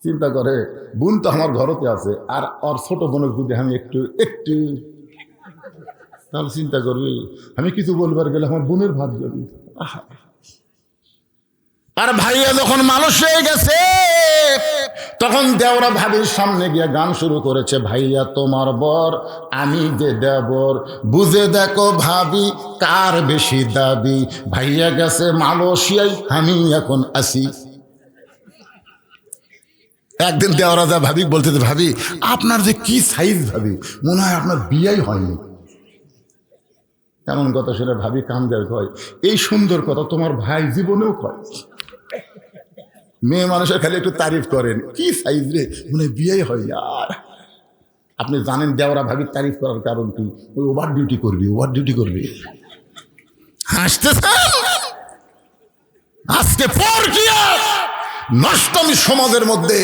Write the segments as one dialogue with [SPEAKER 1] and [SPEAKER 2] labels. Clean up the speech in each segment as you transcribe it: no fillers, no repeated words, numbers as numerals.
[SPEAKER 1] চিন্তা করে বোন তো আমার ঘরতে আছে, আর ওর ছোট বোনের যদি আমি একটু একটু তাহলে চিন্তা করবি আমি কিছু বলবার গেলে আমার বোনের ভাত যাবি। আর ভাইয়া যখন মানুষ হয়ে গেছে তখন দেওরা ভাবির সামনে গিয়ে গান শুরু করেছে, ভাইয়া তোমার বর আমি যে দেবর, বুঝে দেখো ভাবি কার বেশি দাবি, ভাইয়া গেছে মালয়েশিয়ায় আমি এখন আসি। একদিন দেওরা যা ভাবি বলতে, ভাবি আপনার যে কি সাইজ, ভাবি মনে হয় আপনার বিয়েই হয়নি। এমন কথা শুনে ভাবি কান্দার কয়, এই সুন্দর কথা তোমার ভাই জীবনেও কয়। মেয়ে মানুষের খালি একটু তারিফ করেন, কি সাইজ রে, মনে বিয়ে হয়। আর আপনি জানেন দেওরা ভাবির তারিফ করার কারণ কি? ওই ওভার ডিউটি করবি, ওভার ডিউটি করবি। হাসতেছেন? আজকে পরকিয়া নষ্টমী সমাজের মধ্যে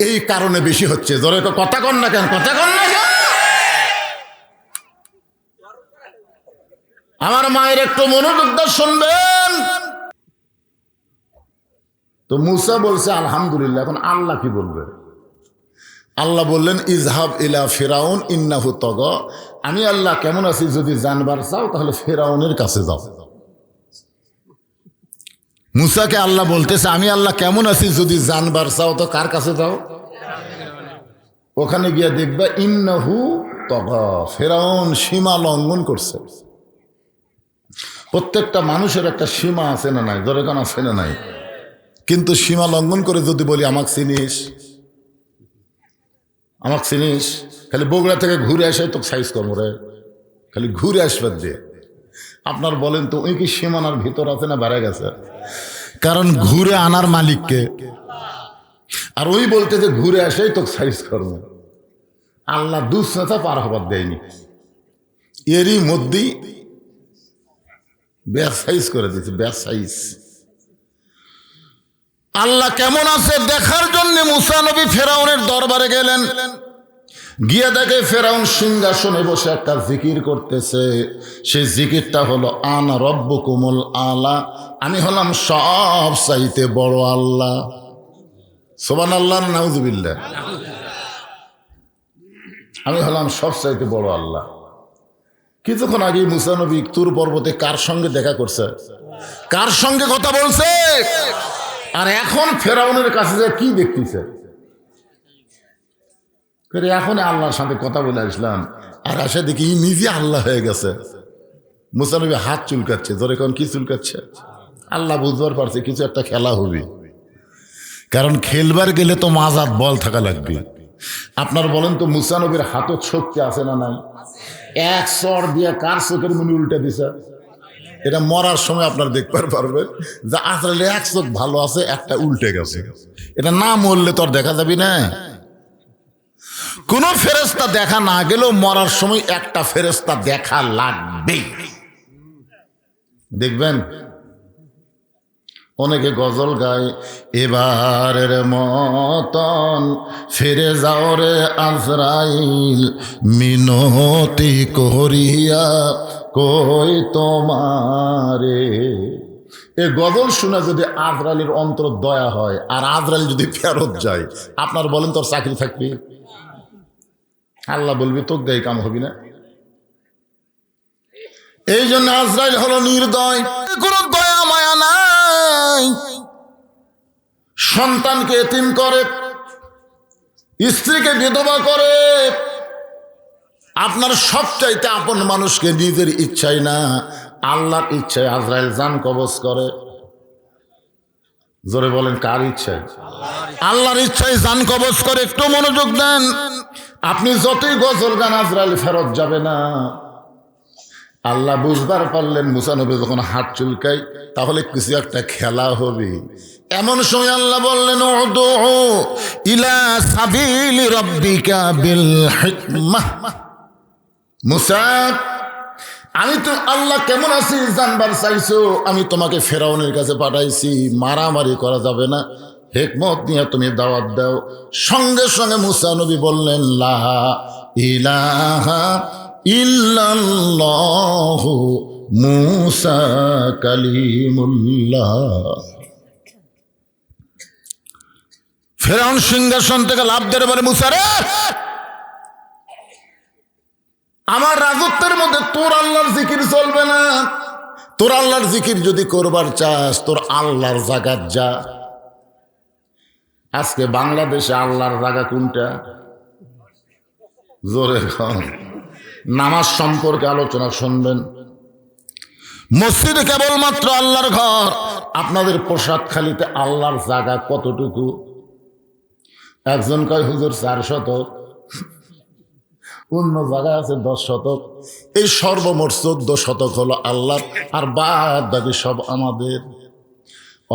[SPEAKER 1] এই কারণে বেশি হচ্ছে। ধরে কথা কন না কেন, কথা কন না কেন? আমার মায়ের একটু মনোযোগ দিয়ে শুনবেন। তো মুসা বলছে আলহামদুলিল্লাহ। এখন আল্লাহ কি বলবে? আল্লাহ বললেন ইজহাব ইলা ফিরাউন ইন্নাহু তাগা, আমি আল্লাহ কেমন আছি যদি জানবার চাও তাহলে ফিরাউনের কাছে যাও। মুসাকে আল্লাহ বলতেছে আমি আল্লাহ কেমন আছি যদি জানবার চাও তো কার কাছে যাও? ওখানে গিয়ে দেখবা ইন্নাহু তাগা, ফিরাউন সীমা লঙ্ঘন করছে। প্রত্যেকটা মানুষের একটা সীমা আছে না নাই? ধরে কেন আছে না নাই? কিন্তু সীমা লঙ্ঘন করে যদি বলি আমাকে চিনিস, আমাকে চিনিস, খালি বগুড়া থেকে ঘুরে আসে তো সাইজ করবো রে, খালি ঘুরে আসবার দিয়ে। আপনার বলেন তো ওই কি সীমানার ভিতর আছে না বাইরে গেছে? কারণ ঘুরে আনার মালিককে, আর ওই বলতে যে ঘুরে আসেই তো সাইজ করবো। আল্লাহ দুঃসাথা পার হবার দেয়নি, এরই মধ্যেই ব্যাস সাইজ করে দিয়েছে, ব্যাস সাইজ। আল্লাহ কেমন আছে দেখার জন্য মুসা নবী ফেরাউনের দরবারে গেলেন। গিয়ে দেখে ফেরাউন সিংহাসনে বসে একটা জিকির করতেছে। সেই জিকিরটা হলো আনা রব্বুকুমুল আলা, আমি হলাম সব চাইতে বড় আল্লাহ। সুবহানাল্লাহ, নাউযুবিল্লাহ। আমি হলাম সব চাইতে বড় আল্লাহ। কিছুক্ষণ আগে মুসা নবী তুর পর্বতে কার সঙ্গে দেখা করছে, কার সঙ্গে কথা বলছে, আর এখন ফেরাউনের কাছে যে কি দেখতেছে। এখন আল্লাহর সাথে কথা বলে আসলাম, আর আসে দেখি নিজে আল্লাহ হয়ে গেছে। মুসা নবী হাত চুলকাচ্ছে, ধরে কোন কি চুলকাচ্ছে? আল্লাহ বুঝবার পারছে কিছু একটা খেলা হবে, কারণ খেলবার গেলে তো মাজাত বল থাকা লাগবে। আপনার বলেন তো মুসা নবীর হাতত শক্তি আছে না নাই? এক চর দিয়ে কার চোখের মনি উল্টে দিছে। এটা মরার সময় আপনার দেখবার পারবেন যে আসলে এক চোখ ভালো আছে, একটা উল্টে গেছে। এটা না মরলে তো আর দেখা যাবি না। কোন ফেরেশতা দেখা না গেলেও মরার সময় একটা ফেরেশতা দেখা লাগবে। দেখবেন অনেকে গজল গায়, এবারের মতন ফিরে যাও রে আজরাইল, মিনতি করিয়া কই তোমারে। এ গজল শুনে যদি আজরাইলের অন্তর দয়া হয় আর আজরাইল যদি ফেরত যায়, আপনার বলেন তোর চাকরি থাকবে? আল্লাহ বলবি তোর দেয় কাম হবি না। এই জন্য আজরাইল হলো নির্দয়, কোনো দয়া মায়া নাই। সন্তানকে এতিম করে, স্ত্রীকে বিধবা করে, আপনার সবচাইতে আপন মানুষকে নিজের ইচ্ছায় না আল্লাহর ইচ্ছায় আজরাইল জান কবজ করে। জোরে বলেন কার ইচ্ছায়? আল্লাহর ইচ্ছায় জান কবজ করে। একটু মনোযোগ দেন। আপনি যতই গজল গান আজরাইল ফেরত যাবে না। আল্লাহ বুঝবার পারলেন মুসা নবী যখন হাত চুলকাই তাহলে কিছু একটা খেলা হবে। এমন সময় আল্লাহ বললেন উদউ ইলা সাবিলি রাব্বিকা বিল হিকমাহ। মুসা, আমি তো আল্লাহ কেমন আছি জানবার চাইছো, আমি তোমাকে ফেরাউনের কাছে পাঠাইছি, মারামারি করা যাবে না, হিকমত নিয়ে তুমি দাওয়াত দাও। সঙ্গে সঙ্গে মুসা নবী বললেন লা ইলাহা ইল্লাল্লাহু মুসা কালিমুল্লাহ। ফেরাউন সিংহাসন থেকে লাফ দিয়ে বলে, মুসা রে, আমার রাজত্বের মধ্যে তোর আল্লাহর জিকির চলবে না। তোর আল্লাহর জিকির যদি করবার চাস, তোর আল্লাহর জায়গা যা। আজকে বাংলাদেশে আল্লাহর জায়গা কোনটা? জোরে খান। নামাজ সম্পর্কে আলোচনা শুনবেন। মসজিদে কেবলমাত্র আল্লাহর ঘর। আপনাদের প্রসাদখালিতে আল্লাহর জায়গা কতটুকু? একজন কয় হুজুর 4 শতক, অন্য জায়গায় আছে 10 শতক। এই সর্বমোট 14 শতক হলো আল্লাহর, আর বাদ বাকি সব আমাদের।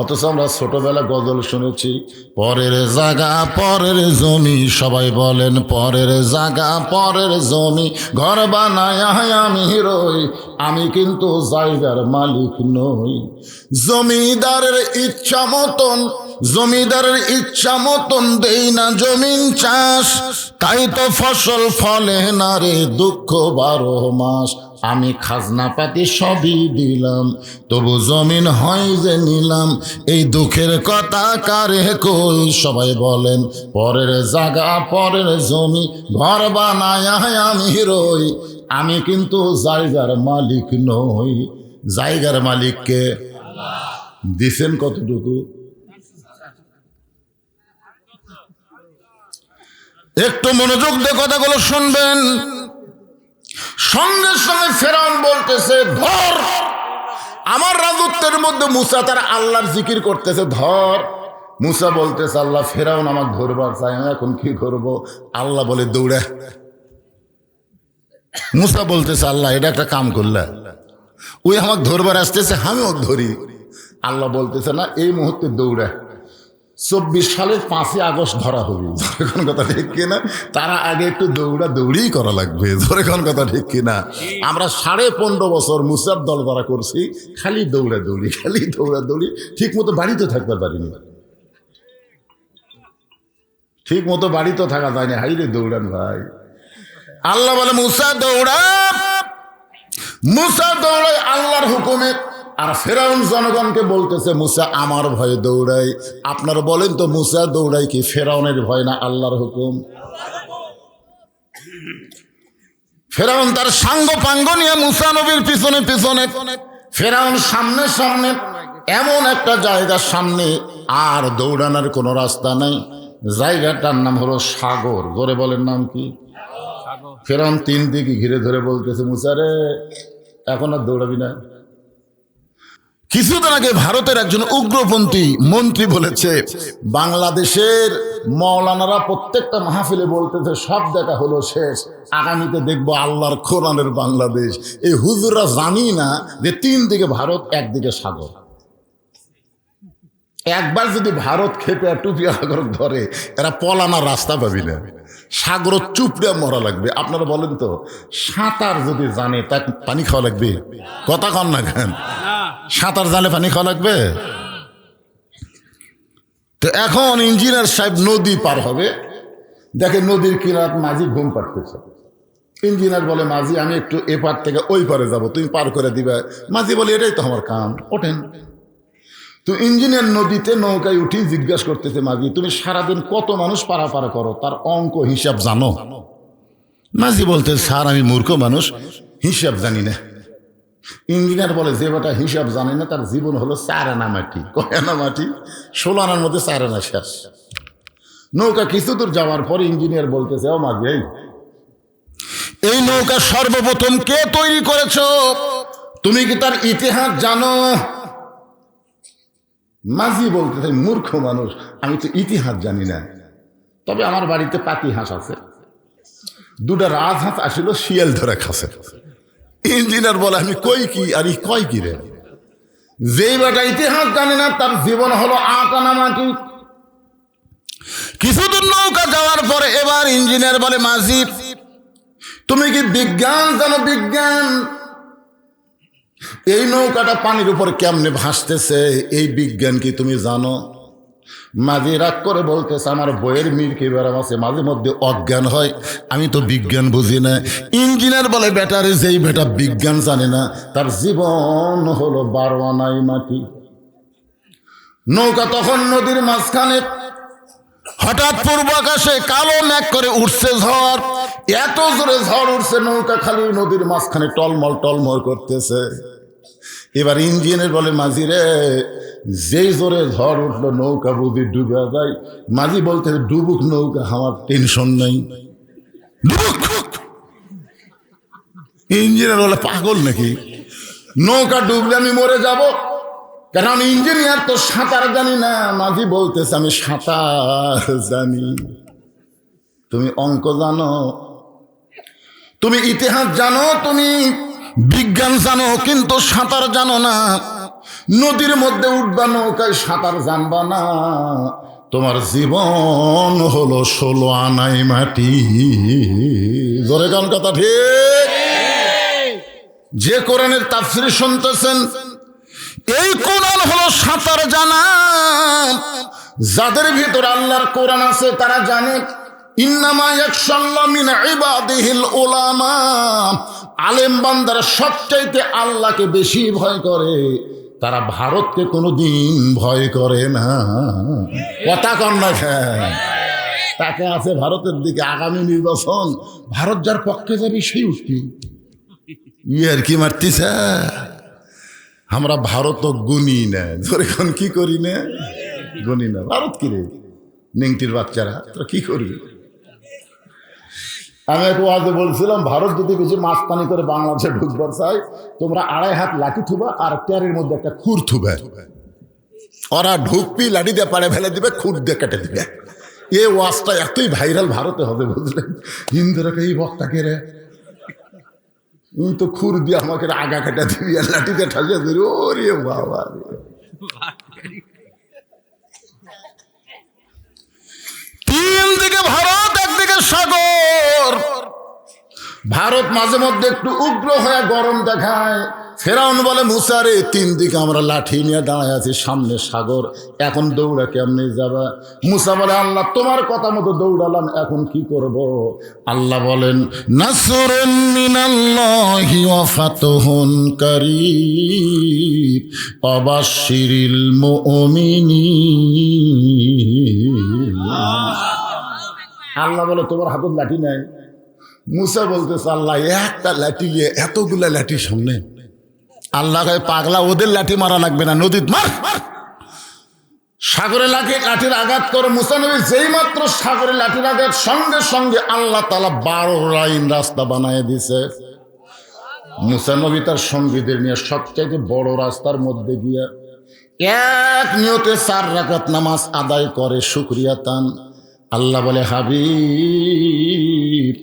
[SPEAKER 1] অথচ আমরা ছোটবেলা গজল শুনেছি, পরের জায়গা পরের জমি। সবাই বলেন পরের জায়গা পরের জমি, ঘর বানায় আমি রই, আমি কিন্তু জায়গার মালিক নই। জমিদারের ইচ্ছা মতন, জমিদারের ইচ্ছা মতন দেই না জমিন চাষ, তাই তো ফসল ফলে না রে দুঃখ 12 মাস। আমি খাজনা পাতি সবই দিলাম, তবু জমিন হয় যে নিলাম, এই দুঃখের কথা কারে কই। সবাই বলেন পরের জায়গা পরের জমি, ঘর বানায় আমি রই, আমি কিন্তু জায়গার মালিক নই। জায়গার মালিককে দিছেন কতটুকু? একটু মনোযোগ দিয়ে কথাগুলো শুনবেন। সঙ্গে সঙ্গে ফেরাউন বলতেছে, ধর। আমার রাজত্বের মধ্যে মুসা তার আল্লাহর জিকির করতেছে, ধর। মুসা বলতেছে, আল্লাহ, ফেরাউন আমাকে ধরবার চাই, আমি এখন কি করব? আল্লাহ বলে, দৌড়া। মুসা বলতেছে, আল্লাহ, এটা একটা কাম করলা, ওই আমাকে ধরবার আসতেছে, আমি ওকে ধরি। আল্লাহ বলতেছে, না, এই মুহূর্তে দৌড়া। 24 সালের 5ই আগস্ট ধরা হবে। যখন কথা ঠিক কিনা? তারা আগে একটু দৌড়ি করা লাগবে। যখন কথা ঠিক কিনা? আমরা 15.5 বছর মুসার দল দ্বারা করছি, খালি দৌড়াদৌড়ি, খালি দৌড়াদৌড়ি। ঠিক মতো বাড়িতে থাকতে পারিনি, ঠিক মতো বাড়িতে থাকা যায়নি। হাইরে দৌড়ান ভাই। আল্লাহ বলে, মুসা দৌড়া। মুসা দৌড়ায় আল্লাহর হুকুমে। আর ফেরাউন জনগণকে বলতেছে, মুসা আমার ভয়ে দৌড়াই। আপনারা বলেন তো, মুসা দৌড়াই কি ফেরাউনের ভয় না আল্লাহর হুকুম? ফেরাউন তার সাঙ্গ পাঙ্গ নিয়ে মুসা নবীর পিছনে পিছনে। ফেরাউন সামনে সামনে, এমন একটা জায়গার সামনে, আর দৌড়ানোর কোনো রাস্তা নাই। জায়গাটার নাম হলো সাগর। জোরে বলেন, নাম কি? ফেরাউন 3 দিকে ঘিরে ধরে বলতেছে, মুসা রে, এখন আর দৌড়াবি না। কিছুদিন আগে ভারতের একজন উগ্রপন্থী মন্ত্রী বলেছে, বাংলাদেশের মৌলানারা প্রত্যেকটা মাহফিলে বলতেছে সব দেখা হলো শেষ, আগামীতে দেখবো আল্লাহর কোরআনের বাংলাদেশ। এই হুজুররা জানি না যে 3 দিকে ভারত, একদিকে সাগর। একবার যদি ভারত খেপে টুপি আগর ধরে, এরা পলানার রাস্তা পাবি না। সাগর চুপড়ে মরা লাগবে। আপনারা বলেন তো, সাঁতার যদি জানে তা পানি খাওয়া লাগবে? কথা কন না কেন? সাঁতার জানলে পানি খাওয়া লাগবে? তো এখন ইঞ্জিনিয়ার সাহেব নদী পার হবে, দেখে নদীর কিনার মাঝি ঘুম পাড়তেছে। ইঞ্জিনিয়ার বলে, মাঝি, আমি একটু এপার থেকে ওই পারে যাব, তুমি পার করে দিবে। মাঝি বলে, এটাই তো আমার কাম, ওঠেন। তো ইঞ্জিনিয়ার নদীতে নৌকায় উঠি জিজ্ঞাসা করতেছে, মাঝি, তুমি সারাদিন কত মানুষ পারাপার করো, তার অঙ্ক হিসাব জানো? মাঝি বলতে, স্যার, আমি মূর্খ মানুষ, হিসাব জানি না। ইঞ্জিনিয়ার বলে, যে বেটা হিসাব জানে না তার জীবন হলো 4 আনা মাটি। কয় আনা মাটি? 16 আনার মধ্যে 4 আনা শেষ। নৌকা কিছু দূর যাওয়ার পর ইঞ্জিনিয়ার বলতেছে, ও মাঝি, এই নৌকা সর্বপ্রথম কে তৈরি করেছ? তুমি কি তার ইতিহাস জানো? মাঝি বলতেছে, মূর্খ মানুষ, আমি তো ইতিহাস জানি না, তবে আমার বাড়িতে পাতি হাঁস আছে, 2টা রাজহাঁস আসিল, শিয়াল ধরে খাসে। ইঞ্জিনিয়ার বলে, আমি কই কি? আর কয় কি রে? যেই বেটা ইতিহাস জানে না তার জীবন হলো 8 আনা মাটি। কিছুদূর নৌকা যাওয়ার পরে এবার ইঞ্জিনিয়ার বলে, মাঝি, তুমি কি বিজ্ঞান জানো? বিজ্ঞান? এই নৌকাটা পানির উপর কেমনে ভাসতেছে, এই বিজ্ঞান কি তুমি জানো? মাঝি রাগ করে বলতেছে, আমার বইয়ের মিরকি বেড়াম আছে, মাঝে মধ্যে অজ্ঞান হয়, আমি তো বিজ্ঞান বুঝি না। ইঞ্জিনিয়ার বলে, বেটারে, যেই বেটা বিজ্ঞান জানে না তার জীবন হলো 12 আনাই মাটি। নৌকা তখন নদীর মাঝখানে। হঠাৎ পূর্ব আকাশে কালো মেঘ করে উঠছে ঝড়, এত জোরে ঝড় উঠছে নৌকা খালি নদীর মাঝখানে টলমল টলমল করতেছে। এবার ইঞ্জিনিয়ার বলে, মাঝি রে, যেই জোরে ঝড় উঠলো নৌকা বুঝি ডুবে যায়। মাঝি বলতে, ডুবুক নৌকা, আমার টেনশন নাই, ডুবুক। ইঞ্জিনিয়ার বলে, পাগল নাকি, নৌকা ডুবলে আমি মরে যাব, কারণ ইঞ্জিনিয়ার তো সাঁতার জানি না। মাঝি বলতেছে, আমি সাঁতার জানি। তুমি অঙ্ক জানো, তুমি ইতিহাস জানো, তুমি বিজ্ঞান জানো, কিন্তু সাঁতার জানো না। নদীর মধ্যে উঠবা, নৌকায় সাঁতার জানবা না, তোমার জীবন হলো 16 আনাই মাটি। জোরে গান কথা ঠিক। যে কোরআনের তাফসীর শুনতেছেন, এই কোরআন হলো সাঁতার জানা। যাদের ভিতর আল্লাহর কোরআন আছে তারা জানে, ইন্নামা ইয়াখশাল্লাহু মিন ইবাদিহিল উলামা। আলেম বান্দারা সবচাইতে আল্লাহকে বেশি ভয় করে, তারা ভারতকে কোনোদিন ভয় করে না। কথা কন না, তাকে আছে ভারতের দিকে। আগামী নির্বাচন ভারত যার পক্ষে যাবে সেই উঠবি, ইয়ার কি মারতিছে। আমরা ভারত গুনি না, ধরে এখন কি করি না, গুনি না। ভারত কি রে, নেংটির বাচ্চারা, তোরা কি করবি? আমি এক ওয়াজে বলছিলাম, ভারত যদি বেশি মাস্তানি করে বাংলাদেশে ঢুকবার চাই, তোমরা 2.5 হাত লাঠি থুবা আর ট্যারের মধ্যে একটা খুর থুবে। ওরা ঢুকবি, লাঠি দিয়ে পাড়ে ফেলে দিবে, খুর দিয়ে কেটে দিবে। এই ওয়াজটা এতই ভাইরাল ভারতে হবে, বুঝলেন? হিন্দুরাকে এই বক্তাকে রে তো খুর দিয়ে আমাকে আগা কেটে দিবি আর লাঠি দিয়ে ঠাসিয়ে দিবি। ওরে বাবা, তিন দিকে ভারত, একদিকে সাগর। ভারত মাঝে মধ্যে একটু উগ্র হয়ে গরম দেখায়। ফেরাউন বলে, মুসা রে, 3 দিকে আমরা লাঠি নিয়ে দাঁড়ায় আছি, সামনে সাগর, এখন দৌড়া কেমনে যাবা? মুসা বলে, আল্লাহ তোমার কথা মতো দৌড়ালাম, এখন কি করব? আল্লাহ বলেন, নাসরুন মিনাল্লাহি ওয়া ফাতহুন কারীব ওয়াবাশশিরিল মুমিনিন। আল্লাহ বলে, তোমার হাতে লাঠি নাই? মুসা বলতেছে, আল্লাহ একটা লাঠি নিয়ে এতগুলা লাঠি সামনে। আল্লাহ কয়, পাগলা, ওদের লাঠি মারা লাগবে না, নদীত মার। সাগরে লাঠির আঘাত করে মুসা নবী যেই মাত্র সাগরে লাঠির আঘাত, সঙ্গে সঙ্গে আল্লাহ তাআলা 12 লাইন রাস্তা বানায় দিছে। মুসা নবী তার সঙ্গীদের নিয়ে সবচাইতে বড় রাস্তার মধ্যে গিয়া এক নিয়তে 4 রাকাত নামাজ আদায় করে শুকরিয়া তান। আল্লাহ বলে, হাবিব,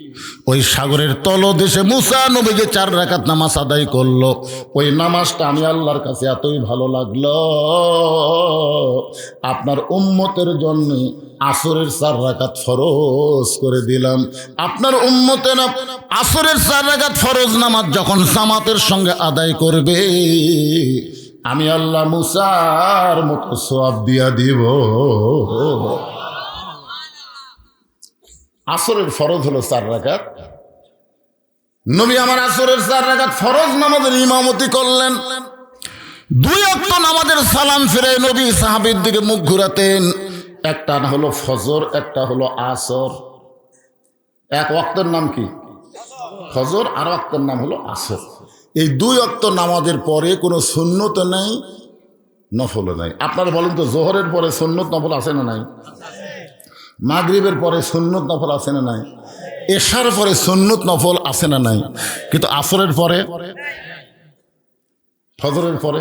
[SPEAKER 1] ওই সাগরের তলদেশে মুসা নবী যে 4 রাকাত নামাজ আদায় করলো, ওই নামাজটা আমি আল্লাহর কাছে এতই ভালো লাগলো, আপনার উম্মতের জন্য আসরের 4 রাকাত ফরজ করে দিলাম। আপনার উম্মতের আসরের 4 রাকাত ফরজ নামাজ যখন জামাতের সঙ্গে আদায় করবে, আমি আল্লাহ মুসার মতো সওয়াব দিয়া দিব। আসরের ফরজ হলো 4 রাকাত। নবী আমার আসরের 4 রাকাত ফরজ নামাজের ইমামতি করলেন। 2 ওয়াক্ত নামাজের সালাম ফিরে নবী সাহাবীর দিকে মুখ ঘুরাতেন। একটা হলো ফজর, একটা হলো আসর। এক ওয়াক্তের নাম কি? ফজর, আর ওয়াক্তের নাম হলো আসর। এই 2 ওয়াক্ত নামাজের পরে কোনো সুন্নত নাই, নফল নাই। আপনারা বলেন তো, জোহরের পরে সুন্নত নফল আছে না নাই? মাগরিবের পরে সুন্নত নফল আছে না নাই? এশার পরে সুন্নত নফল আছে না নাই? কিন্তু আসরের পরে, ফজরের পরে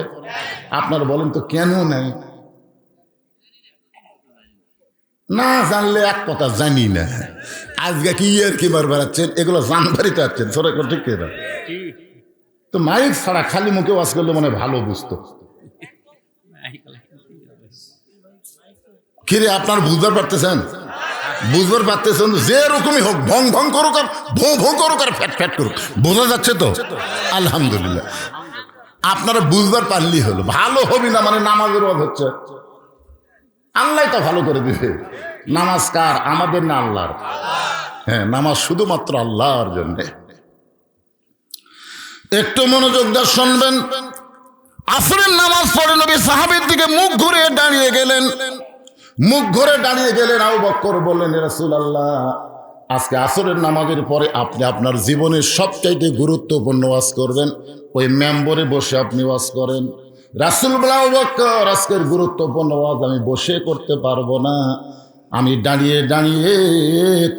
[SPEAKER 1] আপনারা বলেন তো কেন নাই? না জানলে এক কথা, জানি না। আজকে কি আর কি বার বেড়াচ্ছেন, এগুলো জানবারই তো যাচ্ছেন, সরে ঠিক না? তো মাইক ছাড়া খালি মুখে ওয়াজ করলে মনে ভালো বুঝতো। কিরে, আপনার বুঝবার পারতেছেন? বুঝবার পারতেছেন? যে রকমই হোক, ভং ভং করুক আর ভোঁ ভোঁ করুক আর ফ্যাট ফ্যাট করুক, বোঝা যাচ্ছে তো? আলহামদুলিল্লাহ, আপনারা বুঝবার পারলেই হলো। ভালো হবি না মানে নামাজের ওয়াজ হচ্ছে, আল্লাহ তো ভালো করে দিবে। নামাজ কার? আমাদের না আল্লাহর? হ্যাঁ, নামাজ শুধুমাত্র আল্লাহর জন্য। একটু মনোযোগ দিয়ে শুনবেন। আসরের নামাজ পড়ে নবী সাহাবীর দিকে মুখ ঘুরে দাঁড়িয়ে গেলেন। মুখ ঘরে দাঁড়িয়ে গেলেন। আবু বকর বললেন, ইয়া রাসূলুল্লাহ, আজকে আসরের নামাজের পরে আপনি আপনার জীবনের সবচাইতে গুরুত্বপূর্ণ ওয়াজ করবেন, ওই মেম্বরে বসে আপনি ওয়াজ করেন। রাসূল বললেন, আবু বকর, আজকের গুরুত্বপূর্ণ ওয়াজ আমি বসে করতে পারবো না, আমি দাঁড়িয়ে দাঁড়িয়ে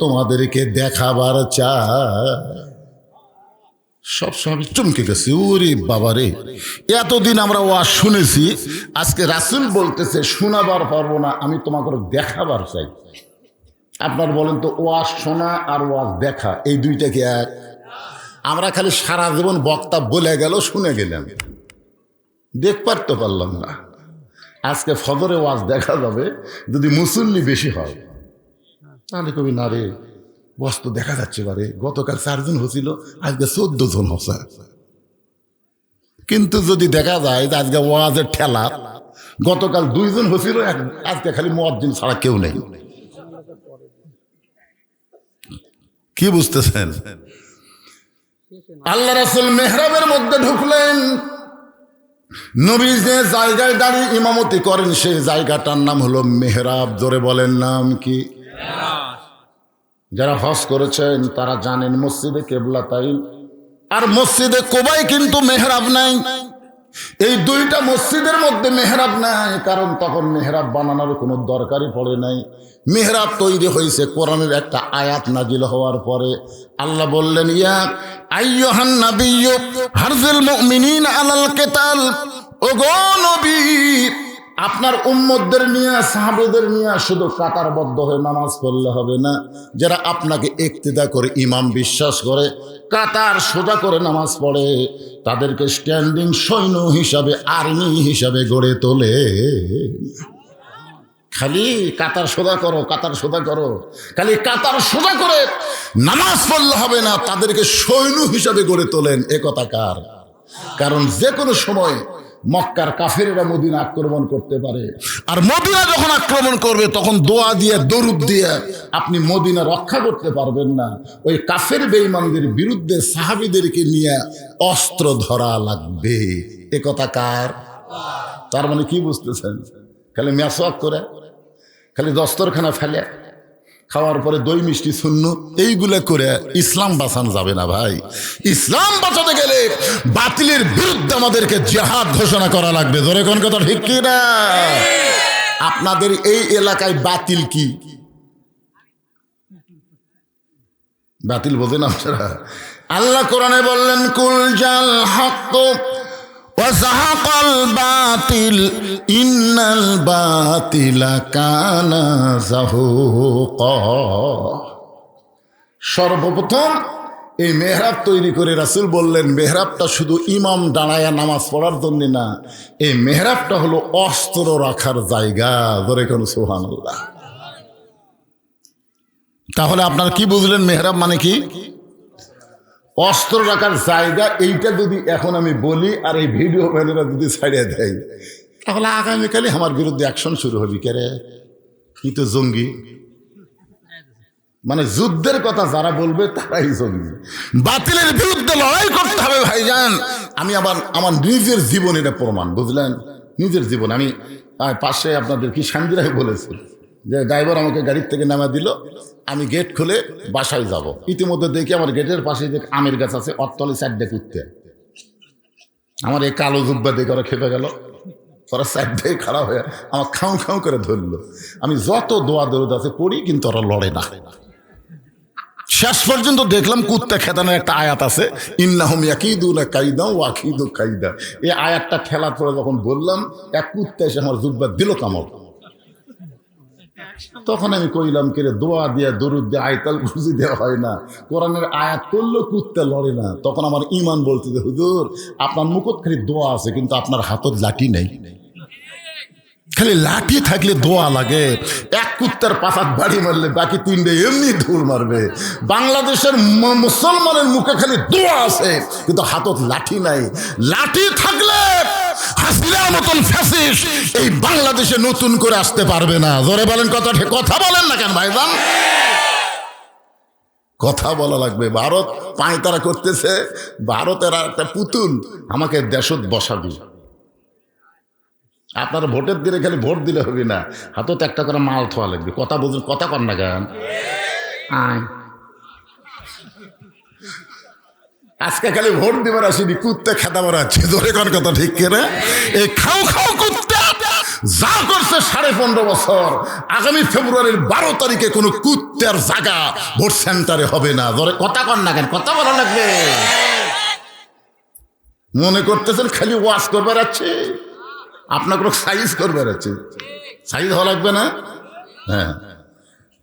[SPEAKER 1] তোমাদেরকে দেখাবার চাই। সবসময় চমকে গেছি, ওরে বাবারে, এতদিন আমরা ওয়াজ শুনেছি, আজকে রাসূল বলতেছে শোনাবার পারবো না, আমি তোমাকে দেখাবার চাই। আপনার বলেন তো, ওয়াজ শোনা আর ওয়াজ দেখা এই দুইটা কি এক? আমরা খালি সারা জীবন বক্তা বলে গেল, শুনে গেলাম, দেখবার তো পারলাম না। আজকে ফজরে ওয়াজ দেখা যাবে, যদি মুসল্লি বেশি হয় তাহলে কবি না রে, ওয়াজ তো দেখা যাচ্ছে বারে, গতকাল 4 জন হয়েছিল, আজকে 14 জন হচ্ছে। কিন্তু যদি দেখা যায় যে আজকে ওয়াজের ঠেলা, গতকাল 2 জন হয়েছিল, আজকে খালি মুয়াজ্জিন ছাড়া কেউ নেই। কি বুঝতেছেন? আল্লাহ রাসূল মেহরাবের মধ্যে ঢুকলেন। নবী যে জায়গায় দাঁড়িয়ে ইমামতি করেন সেই জায়গাটার নাম হলো মেহরাব। জোরে বলেন, নাম কি? যারা হজ করেছেন তারা জানেন মসজিদে কিবলাতাইন আর মসজিদে কুবায় কিন্তু মেহরাব নাই। এই দুইটা মসজিদের মধ্যে মেহরাব নাই, কারণ তখন মেহরাব বানানোর কোনো দরকারই পড়ে নাই। মেহরাব তৈরি হয়েছে কোরআনের একটা আয়াত নাজিল হওয়ার পরে। আল্লাহ বললেন, ইয়া আইয়ুহান নাবিয়্যু হারজিল মুমিনিনা আলাল কিতাল। ওগো নবী, আপনার উম্মতদের নিয়ে, সাহাবাদের নিয়ে শুধু কাতারবদ্ধ হয়ে নামাজ পড়লে হবে না। যারা আপনাকে ইক্তিদা করে, ইমাম বিশ্বাস করে, কাতার সোজা করে নামাজ পড়ে, তাদেরকে স্ট্যান্ডিং সৈন্য হিসাবে, আর্মি হিসাবে গড়ে তোলে। খালি কাতার সোজা করো, কাতার সোজা করো, খালি কাতার সোজা করে নামাজ পড়লে হবে না, তাদেরকে সৈন্য হিসাবে গড়ে তোলেন। এ কথা কার? কারণ যে কোনো সময় মক্কার কাফেরেরা মদিনা আক্রমণ করতে পারে, আর মদিনা যখন আক্রমণ করবে তখন দোয়া দিয়ে, দরুদ দিয়ে আপনি মদিনা রক্ষা করতে পারবেন না। ওই কাফের বেঈমানদের বিরুদ্ধে সাহাবীদেরকে নিয়ে অস্ত্র ধরা লাগবে। এ কথা কার? তার মানে কি বুঝতেছেন? খালি মেসওয়াক করে, খালি দস্তরখানা ফেলে, খাওয়ার পরে দই মিষ্টি শূন্য, এইগুলো করে ইসলাম বাঁচানো যাবে না ভাই। ইসলাম বাঁচাতে গেলে বাতিলের বিরুদ্ধে আমাদেরকে জিহাদ ঘোষণা করা লাগবে। ধরে কোন কথা ঠিক কি না? আপনাদের এই এলাকায় বাতিল কি? বাতিল বোঝেন আপনারা? আল্লাহ কোরআনে বললেন, কুল জাল হক ওয়া যাহাকাল বাতিল ইন্নাল বাতিলা কানা যাহুকা। সর্বপ্রথম এই মেহরাব তৈরি করে রাসূল বললেন, মেহরাবটা শুধু ইমাম দাঁড়ায়া নামাজ পড়ার জন্য না, এই মেহরাবটা হলো অস্ত্র রাখার জায়গা। ধরে কোন সুবহানাল্লাহ। তাহলে আপনারা কি বুঝলেন মেহরাব মানে কি? অস্ত্র রাখার জায়গা। এইটা যদি এখন আমি বলি আর এই ভিডিও ম্যানেরা যদি ছাড়িয়ে দেয়, তাহলে আগামীকালই আমার বিরুদ্ধে অ্যাকশন শুরু হবে। কে রে, কি তো জঙ্গি। মানে যুদ্ধের কথা যারা বলবে তারাই জঙ্গি। বাতিলের বিরুদ্ধে লড়াই করতে হবে ভাইজান। আমি আমার নিজের জীবন এটা প্রমাণ, বুঝলেন? নিজের জীবন। আমি পাশে আপনাদের কি শান্তিরাই বলেছি যে ড্রাইভার আমাকে গাড়ির থেকে নামা দিল, আমি গেট খুলে বাসায় যাব। ইতিমধ্যে দেখি আমার গেটের পাশে যে আমের গাছ আছে, অট্টলি সাইডে কুত্তে, আমার এই কালো জুব্বা দেখে ওরা খেপে গেল। ওরা সাইডে খারাপ হয়ে আমার খাও খাও করে ধরলো। আমি যত দোয়া দরুদ আছে পড়ি, কিন্তু ওরা লড়ে না। শেষ পর্যন্ত দেখলাম কুত্তা খেদানোর একটা আয়াত আছে, ইন্নাহুম ইয়াকিদুনা কাইদা ওয়া আকিদু কাইদা। এই আয়াতটা খেলার পরে যখন বললাম, এক কুত্তা এসে আমার জুব্বা দিল কামড়। তখন আমি কইলাম, কে রে, দোয়া দিয়ে, দরুদ দিয়ে, আয়তাল কুরসি দেওয়া হয় না, কোরআনের আয়াত করলেও কুত্তা লড়ে না। তখন আমার ইমান বলতে, হুজুর আপনার মুখত খালি দোয়া আছে, কিন্তু আপনার হাতত লাঠি নেই। খালি লাঠি থাকলে দোয়া লাগে। এক কুত্তার পাছাত বাড়ি মারলে বাকি 3টে এমনি ধুল মারবে। বাংলাদেশের মুসলমানের মুখে খালি দোয়া আছে, কিন্তু হাতত লাঠি নাই। লাঠি থাকলে হাসিনার মতন ফ্যাসিস্ট এই বাংলাদেশে নতুন করে আসতে পারবে না। জোরে বলেন কথা, ঠিক কথা বলেন না কেন ভাইজান? কথা বলা লাগবে। ভারত পায়তারা করতেছে, ভারতের একটা পুতুল আমাকে দেশত বসাবি। আপনারা ভোটের দিনে খালি ভোট দিলে হবে না, হাতত একটা করে মাল থোয়া লাগবে। কথা বুঝুন, কথা কর না গান। আজকে খালি ভোট দিবার আসিনি, কুত্তে খেতা মারাচ্ছে। জোরে কর কথা, ঠিক কিনা? এই খাও খাও কুত্তা যা করছে 15.5 বছর, আগামী ফেব্রুয়ারির 12 তারিখে কোনো কুত্তার জায়গা ভোট সেন্টারে হবে না। জোরে কথা কর না কেন, কথা বলা লাগবে। মনে করতেছেন খালি ওয়াশ করবার আছে, আপনার কোনো সাইজ করবার আছে, সাইজ হওয়া লাগবে না। হ্যাঁ,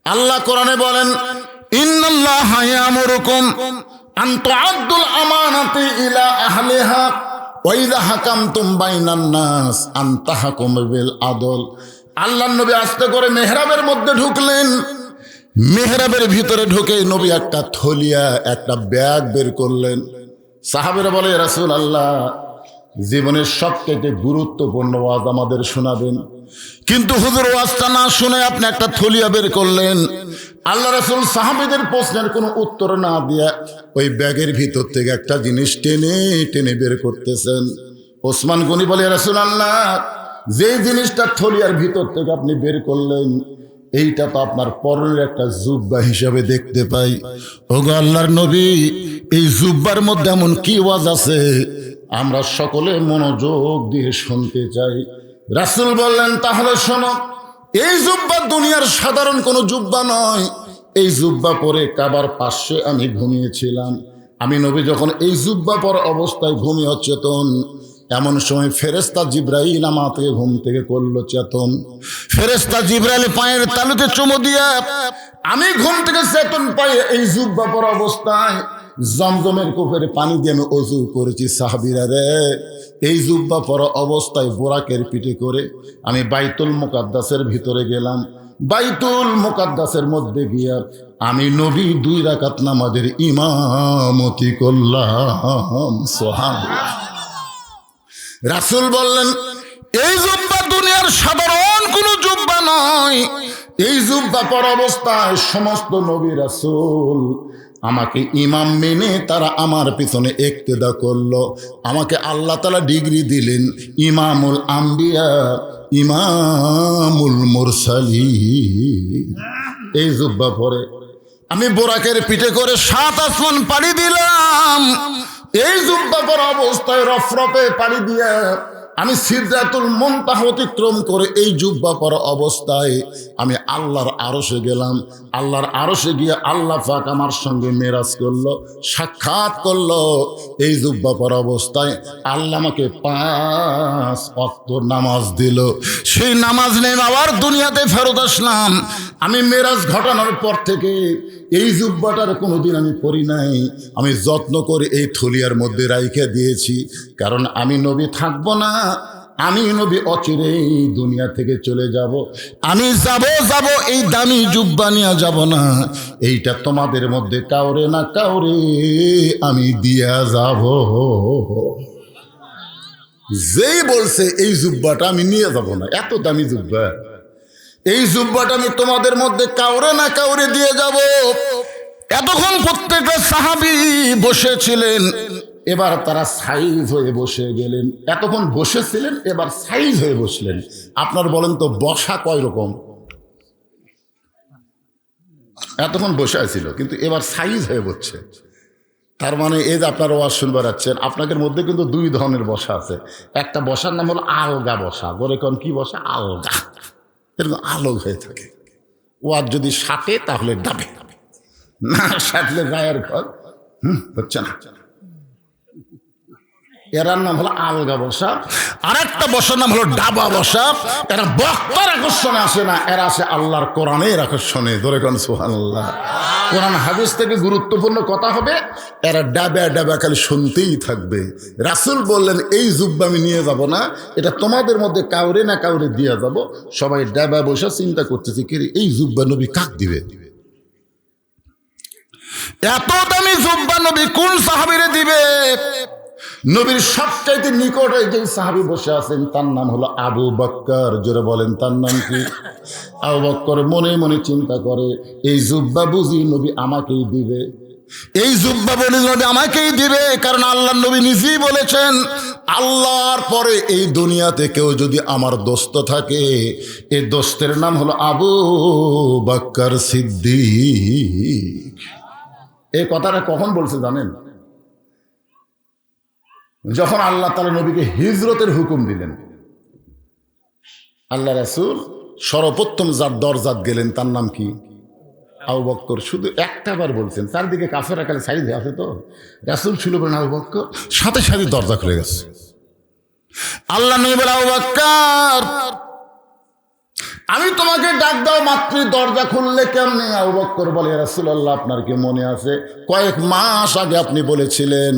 [SPEAKER 1] আল্লাহ কোরআনে বলেন, ইন্নাল্লাহা ইয়ামুরুকুম আন তুআদ্দুল আমানাতি ইলা আহলিহা ওয়া ইযা হাকামতুম বাইনান নাস আন তাহকুমু বিল আদল। আল্লাহর নবী আস্তে করে মেহরাবের মধ্যে ঢুকলেন। মেহরাবের ভিতরে ঢুকে নবী একটা থলিয়া, একটা ব্যাগ বের করলেন। সাহাবীরা বলে, রাসূলুল্লাহ, জীবনের সবথেকে গুরুত্বপূর্ণ ওয়াজ আমাদের শোনাবেন, কিন্তু হুজুর ওয়াজটা না শুনে আপনি একটা থলিয়া বের করলেন। আল্লাহ রাসূল সাহাবীদের প্রশ্নের কোনো উত্তর না দিয়া ওই ব্যাগের ভিতর থেকে একটা জিনিস টেনে টেনে বের করতেছেন। ওসমান গনি বলে, রাসূলুল্লাহ, যে জিনিসটা থলিয়ার ভিতর থেকে আপনি বের করলেন, এইটা তো আপনার পরনের একটা জুব্বা হিসাবে দেখতে পাই। ওগো আল্লাহর নবী, এই জুব্বার মধ্যে এমন কি ওয়াজ আছে আমরা সকলে মনোযোগ দিয়ে শুনতে চাই। রাসূল বললেন, তাহলে শোনো, এই জুব্বা দুনিয়ার সাধারণ কোনো জুব্বা নয়। এই জুব্বা পরে কাবার পাশে আমি ঘুমিয়েছিলাম। আমি নবী যখন এই জুব্বা পর অবস্থায় ঘুমিয়ে চেতন, এমন সময় ফেরেশতা জিবরাইল আমাকে ঘুম থেকে করলো চেতন। ফেরেশতা জিবরাইল পায়ের তালুতে চুমু দিয়া আমি ঘুম থেকে চেতন পাই। এই জুব্বা পর অবস্থায় জমজমের কূপের পানি দিয়ে আমি অজু করেছি। সাহাবীরা রে, এই জুব্বা পরা অবস্থায় বোরাকের পিঠে করে আমি বাইতুল মুকাদ্দাসের ভিতরে গেলাম। বাইতুল মুকাদ্দাসের মধ্যে গিয়া আমি নবী 2 রাকাত নামাজের ইমামতি করলাম। সুবহানাল্লাহ। রাসূল বললেন, এই জুব্বা দুনিয়ার সাধারণ কোনো জুব্বা নয়। এই জুব্বা পরা অবস্থায় সমস্ত নবী রাসূল আমাকে ইমাম মেনে তারা আমার পিছনে ইক্তেদা করলো। আমাকে আল্লাহ তাআলা ডিগ্রি দিলেন ইমামুল আম্বিয়া, ইমামুল মুরসালিন। এই জুব্বা পরে আমি বোরাকের পিঠে করে 7 আসমান পাড়ি দিলাম। এই জুব্বা পরা অবস্থায় রফরফে পাড়ি দিয়া আমি সিদরাতুল মুনতাহা অতিক্রম করে এই জুব্বা পরা অবস্থায় আমি আল্লাহর আরশে গেলাম। আল্লাহর আরশে গিয়ে আল্লাহ পাক আমার সঙ্গে মেরাজ করলো, সাক্ষাৎ করলো। এই জুব্বা পরা অবস্থায় আল্লাহ আমাকে 5 ওয়াক্ত নামাজ দিল। সেই নামাজ নিয়ে আবার দুনিয়াতে ফেরত আসলাম। আমি মেরাজ ঘটানোর পর থেকে এই জুব্বাটার কোনোদিন আমি পরি নাই। আমি যত্ন করে এই থলিয়ার মধ্যে রাইখে দিয়েছি, কারণ আমি নবী থাকবো না। আমি নবী অচিরেই দুনিয়া থেকে চলে যাব। আমি যাব এই দামি জুব্বা নিয়ে যাব না। এইটা তোমাদের মধ্যে কাউরে না কাউরে আমি দিয়া যাব। যেই বলছে এই জুব্বাটা আমি নিয়ে যাব না, এত দামি জুব্বা, এই জুব্বাটা আমি তোমাদের মধ্যে কাউরে না কাউরে দিয়ে যাব। এতক্ষণ প্রত্যেকটা সাহাবী বসেছিলেন, এবার তারা সাইজ হয়ে বসে গেলেন। এতক্ষণ বসেছিলেন, এবার সাইজ হয়ে বসলেন। আপনার বলেন তো বসা কয় রকম? এতক্ষণ বসে ছিল, কিন্তু এবার সাইজ হয়ে বসছে। তার মানে এই যে আপনারা ওয়াজ শুনবার যাচ্ছেন, আপনাদের মধ্যে কিন্তু 2 ধরনের বসা আছে। একটা বসার নাম হলো আলগা বসা। বলে কোন কি বসা? আলগা, এরকম আলগ হয়ে থাকে। ওয়াজ যদি সাটে তাহলে ডাবে, না সাটলে গায়ের ঘর হচ্ছে না। এরার নাম হলো আলগা বসা। আর একটা বসার নাম হলো ডাবা বসা। এরা বক্তার আকর্ষণে আসে না, এরা আসে আল্লাহর কোরআনের আকর্ষণে। ধরে কোন সুবহানাল্লাহ। কোরআন হাদিস থেকে গুরুত্বপূর্ণ কথা হবে, এরা ডাবা ডাবা খালি শুনতেই থাকবে। রাসূল বললেন, এই জুব্বা আমি নিয়ে যাব না, এটা তোমাদের মধ্যে কাউরে না কাউরে দিয়ে যাব। সবাই ডাবা বসে চিন্তা করতেছে, কি এই জুব্বা নবী কাক দিবে? এত দামি জুব্বা নবী কোন সাহাবীরে দিবে? নবীর সবচাইতে নিকটে যে সাহাবী বসে আছেন তার নাম হলো আবু বকর। জোরে বলেন, তার নাম কি? আবু বকর মনে মনে চিন্তা করে, এই জুব্বা বুঝি নবী আমাকেই দিবে। এই জুব্বা বলি নবী আমাকেই দিবে, কারণ আল্লাহ নবী নিজেই বলেছেন আল্লাহর পরে এই দুনিয়াতে কেউ যদি আমার দোস্ত থাকে, এই দোস্তের নাম হলো আবু বকর সিদ্দিক। এই কথাটা কখন বলছে জানেন? যখন আল্লাহ তাআলা নবীকে হিজরতের হুকুম দিলেন। আল্লাহ রাসূল সর্বপ্রথম যার দরজাত গেলেন তার নাম কি? আবু বকর। শুধু একটা বার বলছেন, চারদিকে কাফেরা কালে সাইড আছে তো, রাসূল ছিল বলেন আবু বকর, সাথে সাথে দরজা খুলে গেছে। আল্লাহ নবী বলে আবু বকর আমি তোমাকে ডাক দাও মাত্র দরজা খুললে কেমনে? আবু বকর বলে ইয়া রাসূলুল্লাহ আপনার কি মনে আছে কয়েক মাস আগে আপনি বলেছিলেন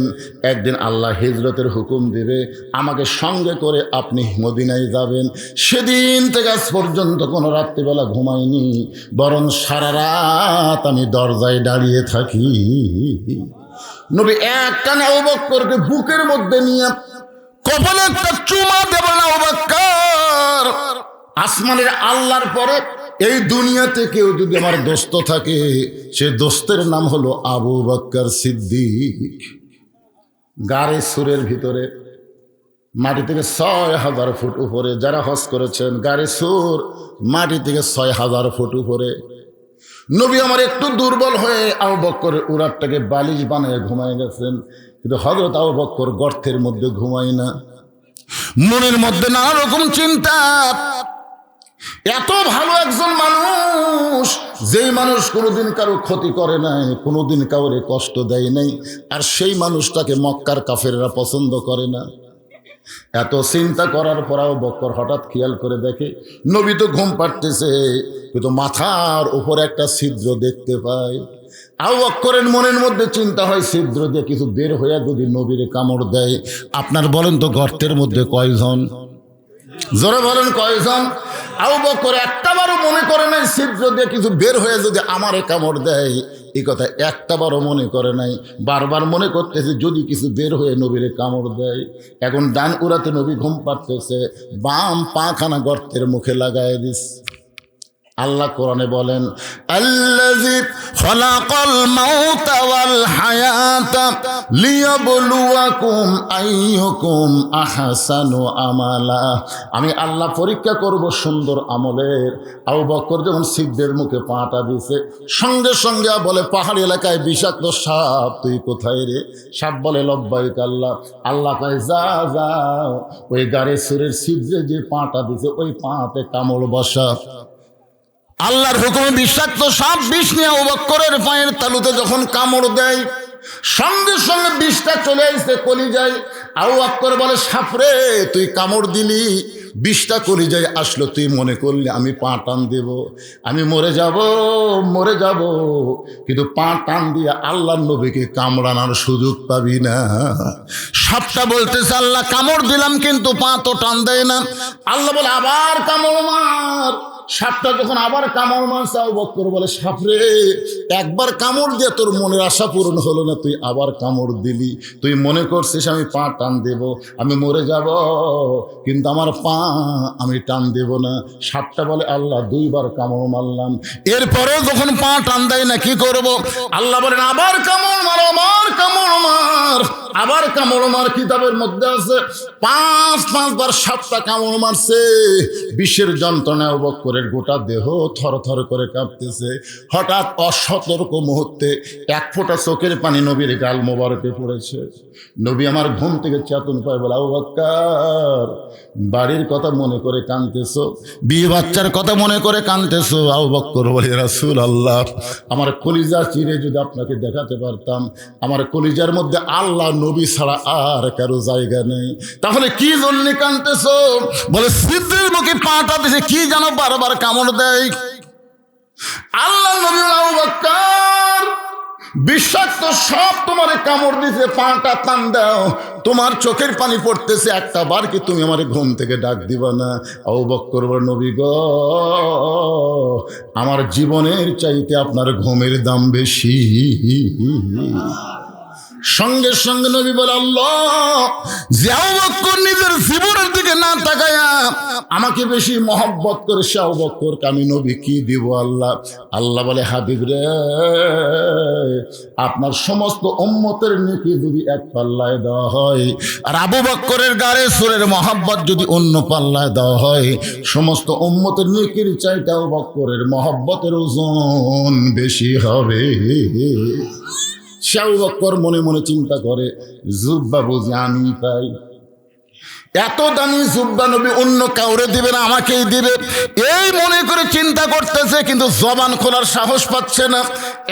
[SPEAKER 1] একদিন আল্লাহ হিজরতের হুকুম দিবে, আমাকে সঙ্গে করে আপনি মদিনায় যাবেন। সেদিন থেকে আজ পর্যন্ত কোনো রাত্রিবেলা ঘুমাইনি, বরং সারা রাত আমি দরজায় দাঁড়িয়ে থাকি। নবী এক টানে আবু বকরকে বুকের মধ্যে নিয়ে কপালে একটা চুমা দেবেন। আবু বকর আসমানের আল্লাহর পরে এই দুনিয়াতে কেউ যদি আমার দোস্ত থাকে, সে দোস্তের নাম হলো আবু বকর সিদ্দিক। গারে সুরের ভিতরে মাটি থেকে ৬,০০০ ফুট উপরে, যারা হজ করেছেন গারে সুর মাটি থেকে ৬,০০০ ফুট উপরে। নবী আমার একটু দুর্বল হয়ে আবু বকরের উরাতটাকে বালিশ বানিয়ে ঘুমায় গেছেন, কিন্তু হযরত আবু বকর গর্তের মধ্যে ঘুমায় না, মনের মধ্যে নানা রকম চিন্তা। এত ভালো একজন মানুষ, যেই মানুষ কোনোদিন কারো ক্ষতি করে নাই, কোনোদিন কাউরে কষ্ট দেয় নাই, আর সেই মানুষটাকে মক্কার কাফেররা পছন্দ করে না। এত চিন্তা করার পর আবু বকর হঠাৎ খেয়াল করে দেখে নবী তো ঘুম পাড়তেছে, কিন্তু মাথার উপরে একটা ছিদ্র দেখতে পায়। আবু বকরের মনের মধ্যে চিন্তা হয় ছিদ্র দিয়ে কিছু বের হইয়া যদি নবীরে কামড় দেয়। আপনার বলেন তো গর্তের মধ্যে কয়জন? জোরে বলেন কয়জন? আবু বকর একটাবারও মনে করে নাই ছিদ্র দিয়ে কিছু বের হয়ে যদি আমারে কামড় দেয়, এই কথা একটাবারও মনে করে নাই। বারবার মনে করতেছে যদি কিছু বের হয়ে নবীরে কামড় দেয়। এখন ডান উড়াতে নবী ঘুম পাড়তেছে, বাম পাখানা গর্তের মুখে লাগায় দিস। আল্লাহ কোরআনে বলেন আল্লাযী খালাকাল মাউতা ওয়াল হায়াতা লিয়াবলুয়াকুম আইয়ুকুম আহসানু আমালা। আমি আল্লাহ পরীক্ষা করব সুন্দর আমলের। আবু বকর যখন সিদ্ধের মুখে পাটা দিছে, সঙ্গে সঙ্গে বলে পাহাড়ি এলাকায় বিষাক্ত সাপ, তুই কোথায় রে? সাপ বলে লব্বাইক আল্লাহ। আল্লাহ কয় যা যাও ওই গাড়ি সুরের সিদ্ধে যে পাটা দিছে ওই পাতে কামড় বসা। আল্লাহর হুকুমে বিষাক্ত সাপ বিষ নিয়ে আবু বকরের পায়ের তালুতে যখন কামড় দেয়, সঙ্গে সঙ্গে বিষটা চলে আসছে কলিজায়। আবু বকর বলে সাপরে তুই কামড় দিলি, বিষটা কলিজায় আসলো, তুই মনে করলি আমি পা টান দেব, আমি মরে যাব, কিন্তু পা টান দিয়ে আল্লাহর নবীকে কামড়ানোর সুযোগ পাবি না। সাপটা বলতেছে আল্লাহ কামড় দিলাম কিন্তু পা তো টান দেয় না। আল্লাহ বলে আবার কামড় মার। সাপটা যখন আবার কামড় মারছে, আবু বকর বলে সাপরে একবার কামড় দিয়ে তোর মনের আশা পূরণ হলো না, তুই আবার কামড় দিলি, তুই মনে করছিস আমি পা টান দেব, আমি মরে যাব, কিন্তু আমার পা আমি টান দেব না। সাপটা বলে আল্লাহ দুইবার কামড় মারলাম, এরপরেও যখন পা টান দেয় না কি করব? আল্লাহ বলেন আবার কামড় মার, আবার কামড় মার, আবার কামড় মার। কিতাবের মধ্যে আছে 5-5বার সাপটা কামড় মারছে। বিষের যন্ত্রণায় আবু বকরের গোটা দেহ থরথর করে কাঁপতেছে। হঠাৎ অসতর্ক মুহূর্তে এক ফোঁটা চোখের পানি নবীর গাল মোবারকে পড়েছে। নবী আমার ঘুম থেকে চেতন পায়, বলে আবু বকর বাড়ির কথা মনে করে কাঁদতেছো, বিয়ে বাচ্চার কথা মনে করে কাঁদতেছো? আবু বকর বলে রাসূলুল্লাহ আমার কলিজা চিরে যদি আপনাকে দেখাতে পারতাম, আমার কলিজার মধ্যে আল্লাহ নবী ছাড়া আর কারো জায়গা নেই। তাহলে কি জন্য কাঁদতেছো? বলে সিদ্ধের মুখে পাটা দিছে, কি জানো বারবার কামড় দেয়। আল্লাহ নবী আবু বকর বিষাক্ত সাপ তোমারে কামড় দিছে, পাটা টান দাও, তোমার চোখের পানি পড়তেছে, একটা বার কি তুমি আমার ঘুম থেকে ডাক দিবা না? আবু বকর বলে নবী গো আমার জীবনের চাইতে আপনার ঘুমের দাম বেশি। সঙ্গে সঙ্গে নবী বলে, আল্লাহ, যে আবু বকর নিজের জীবনের দিকে না তাকায়া আমাকে বেশি মহব্বত করে সে আবু বকরকে আমি নবী কি দিব আল্লাহ? আল্লাহ বলে, হাবিব রে, আপনার সমস্ত উম্মতের নেকি যদি এক পাল্লায় দেওয়া হয় আর আবু বকরের গায়ে সুরের মহব্বত যদি অন্য পাল্লায় দেওয়া হয়, সমস্ত উম্মতের নেকির চাইতে আবু বকরের মহব্বতের ওজন বেশি হবে। সে আবু বকর মনে মনে চিন্তা করে, জুব্বা বুঝি আমি পাই, এত দামি জুব্বা নবী অন্য কাউরে দিবে না, আমাকেই দিবে, এই মনে করে চিন্তা করতেছে, কিন্তু জবান খোলার সাহস পাচ্ছে না।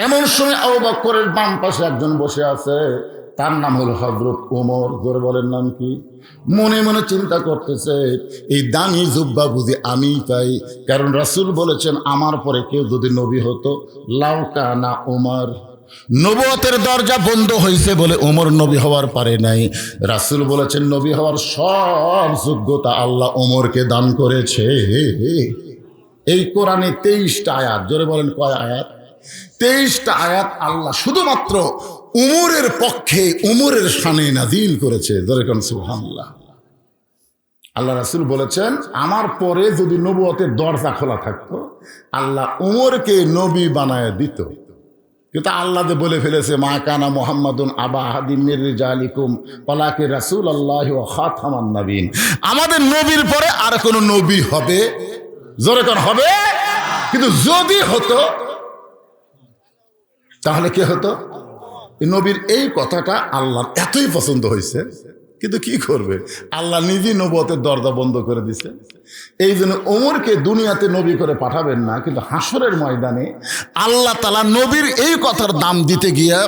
[SPEAKER 1] এমন সময় আবু বকরের বাম পাশে একজন বসে আছে, তার নাম হলো হযরত ওমর। জোরে বলেন, নাম কি? মনে মনে চিন্তা করতেছে, এই দামি জুব্বা বুঝি আমিই পাই, কারণ রাসূল বলেছেন আমার পরে কেউ যদি নবী হতো, লাউকানা ওমর। নবুয়তের দরজা বন্ধ হয়েছে বলে ওমর নবী হওয়ার পারে নাই। রাসূল বলেছেন নবী হওয়ার সব যোগ্যতা আল্লাহ ওমরকে দান করেছে। এই কোরআনে 23টা আয়াত, জোরে বলেন কয় আয়াত? 23টা আয়াত আল্লাহ শুধুমাত্র উমরের পক্ষে, উমরের শানে নাজিল করেছে। জোরে কোন সুবহানাল্লাহ। আল্লাহ রাসূল বলেছেন আমার পরে যদি নবুয়তের দরজা খোলা থাকতো, আল্লাহ উমরকে নবী বানায় দিত। কিন্তু আল্লাহ যে বলে ফেলেছে, মা কানা মুহাম্মাদুন আবা আহাদিম মির রিজালিকুম ওয়ালাকিন রাসূলুল্লাহি ওয়া খাতামান নবীন। আমাদের নবীর পরে আর কোন নবী হবে? জোরে কোন হবে? কিন্তু যদি হতো তাহলে কি হতো? এই নবীর এই কথাটা আল্লাহর এতই পছন্দ হয়েছে, কিন্তু কি করবে, আল্লাহ নিজেই নবুয়তের দরজা বন্ধ করে দিছে। এই জন্য ওমরকে দুনিয়াতে নবী করে পাঠাবেন না, কিন্তু হাসরের ময়দানে আল্লাহ তাআলা নবীর এই কথার দাম দিতে গিয়া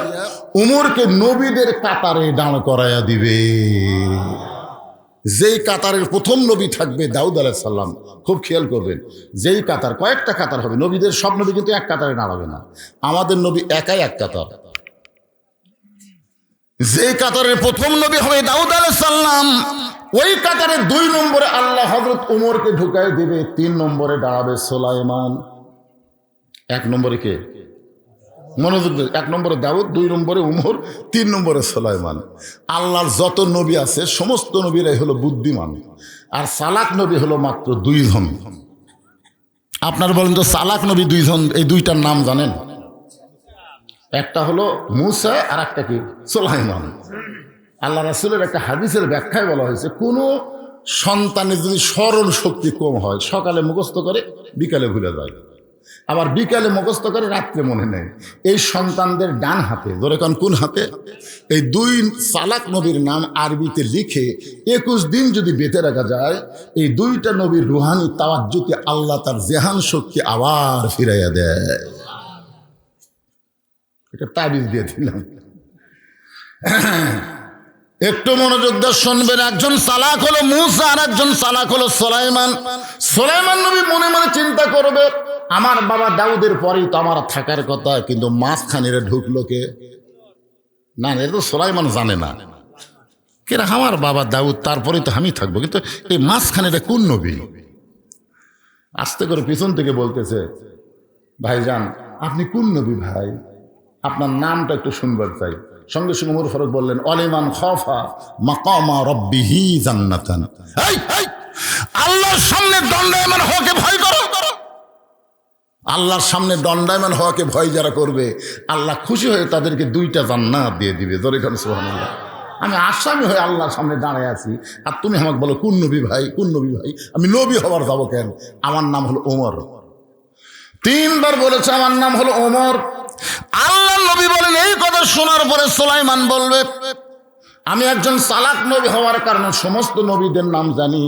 [SPEAKER 1] ওমরকে নবীদের কাতারে দাঁড় করাইয়া দিবে। যেই কাতারের প্রথম নবী থাকবে দাউদ আলাইহিস সালাম, খুব খেয়াল করবেন, যেই কাতার, কয়েকটা কাতার হবে, নবীদের সব নবী কিন্তু এক কাতারে দাঁড়াবে না, আমাদের নবী একাই এক কাতার। যে কাতারের প্রথম নবী হবে দাউদ আলাইহিস সালাম, ওই কাতারে 2 নম্বরে আল্লাহ হযরত ওমরকে ঢুকাই দিবে, 3 নম্বরে দাঁড়াবে সুলাইমান। 1 নম্বরে কে? মনোযোগ, 1 নম্বরে দাউদ, 2 নম্বরে ওমর, 3 নম্বরে সুলাইমান। আল্লাহর যত নবী আছে সমস্ত নবীরাই হলো বুদ্ধিমান, আর চালাক নবী হলো মাত্র 2 জন। আপনারা বলেন তো চালাক নবী 2 জন, এই 2টার নাম জানেন? একটা হলো মূসা আর একটা কি? সুলাইমান। আল্লাহ রাসূলের একটা হাদিসের ব্যাখ্যায় বলা হয়েছে, কোন সন্তানের যদি স্মরণ শক্তি কম হয়, সকালে মুখস্থ করে বিকালে ভুলে যায়, আবার বিকালে মুখস্থ করে রাত্রে মনে নেই, এই সন্তানদের ডান হাতে, ধরে কোন হাতে, এই 2 চালাক নবীর নাম আরবিতে লিখে 21 দিন যদি বেঁধে রাখা যায়, এই 2টা নবীর রুহানি তাওয়াজ্জুকে আল্লাহ তার জেহান শক্তি আবার ফিরাইয়া দেয়। এটা তাবিজ দিয়ে দিলাম, একটু মনোযোগ দিয়ে শুনবেন। একজন চালাক হলো মূসা আর একজন চালাক হলো সুলাইমান। সুলাইমান নবী মনে মনে চিন্তা করবে, আমার বাবা দাউদের পরেই তো আমার থাকার কথা, কিন্তু মাঝখানে ঢুকলো কে? না, এটা তো সুলাইমান জানে না, কেরা আমার বাবা দাউদ, তারপরেই তো আমি থাকবো, কিন্তু এই মাঝখানে কোন নবী? আস্তে করে পিছন থেকে বলতেছে, ভাইজান আপনি কোন নবী ভাই? আপনার নামটা একটু শুনবার চাই। সঙ্গে সঙ্গে ওমর ফারুক বললেন, অলিমান খাফা মাকামা রাব্বিহি জান্নাতান। আল্লাহর সামনে দণ্ডায়মান হওয়াকে ভয় করো। আল্লাহর সামনে দণ্ডায়মান হওয়াকে ভয় যারা করবে, আল্লাহ খুশি হয়ে তাদেরকে 2টা জান্নাত দিয়ে দিবে। জোরে বলেন সুবহানাল্লাহ। আমি আসামি হয়ে আল্লাহর সামনে দাঁড়ায় আছি, আর তুমি আমাকে বলো কোন নবী ভাই, কোন নবী ভাই? আমি নবী হবার যাবো কেন? আমার নাম হলো ওমর। 3 বার বলেছে আমার নাম হলো ওমর। আল্লাহ নবী বলেন, এই কথা শোনার পরে সুলাইমান বলবে, আমি একজন চালাক নবী হওয়ার কারণে সমস্ত নবীদের নাম জানি,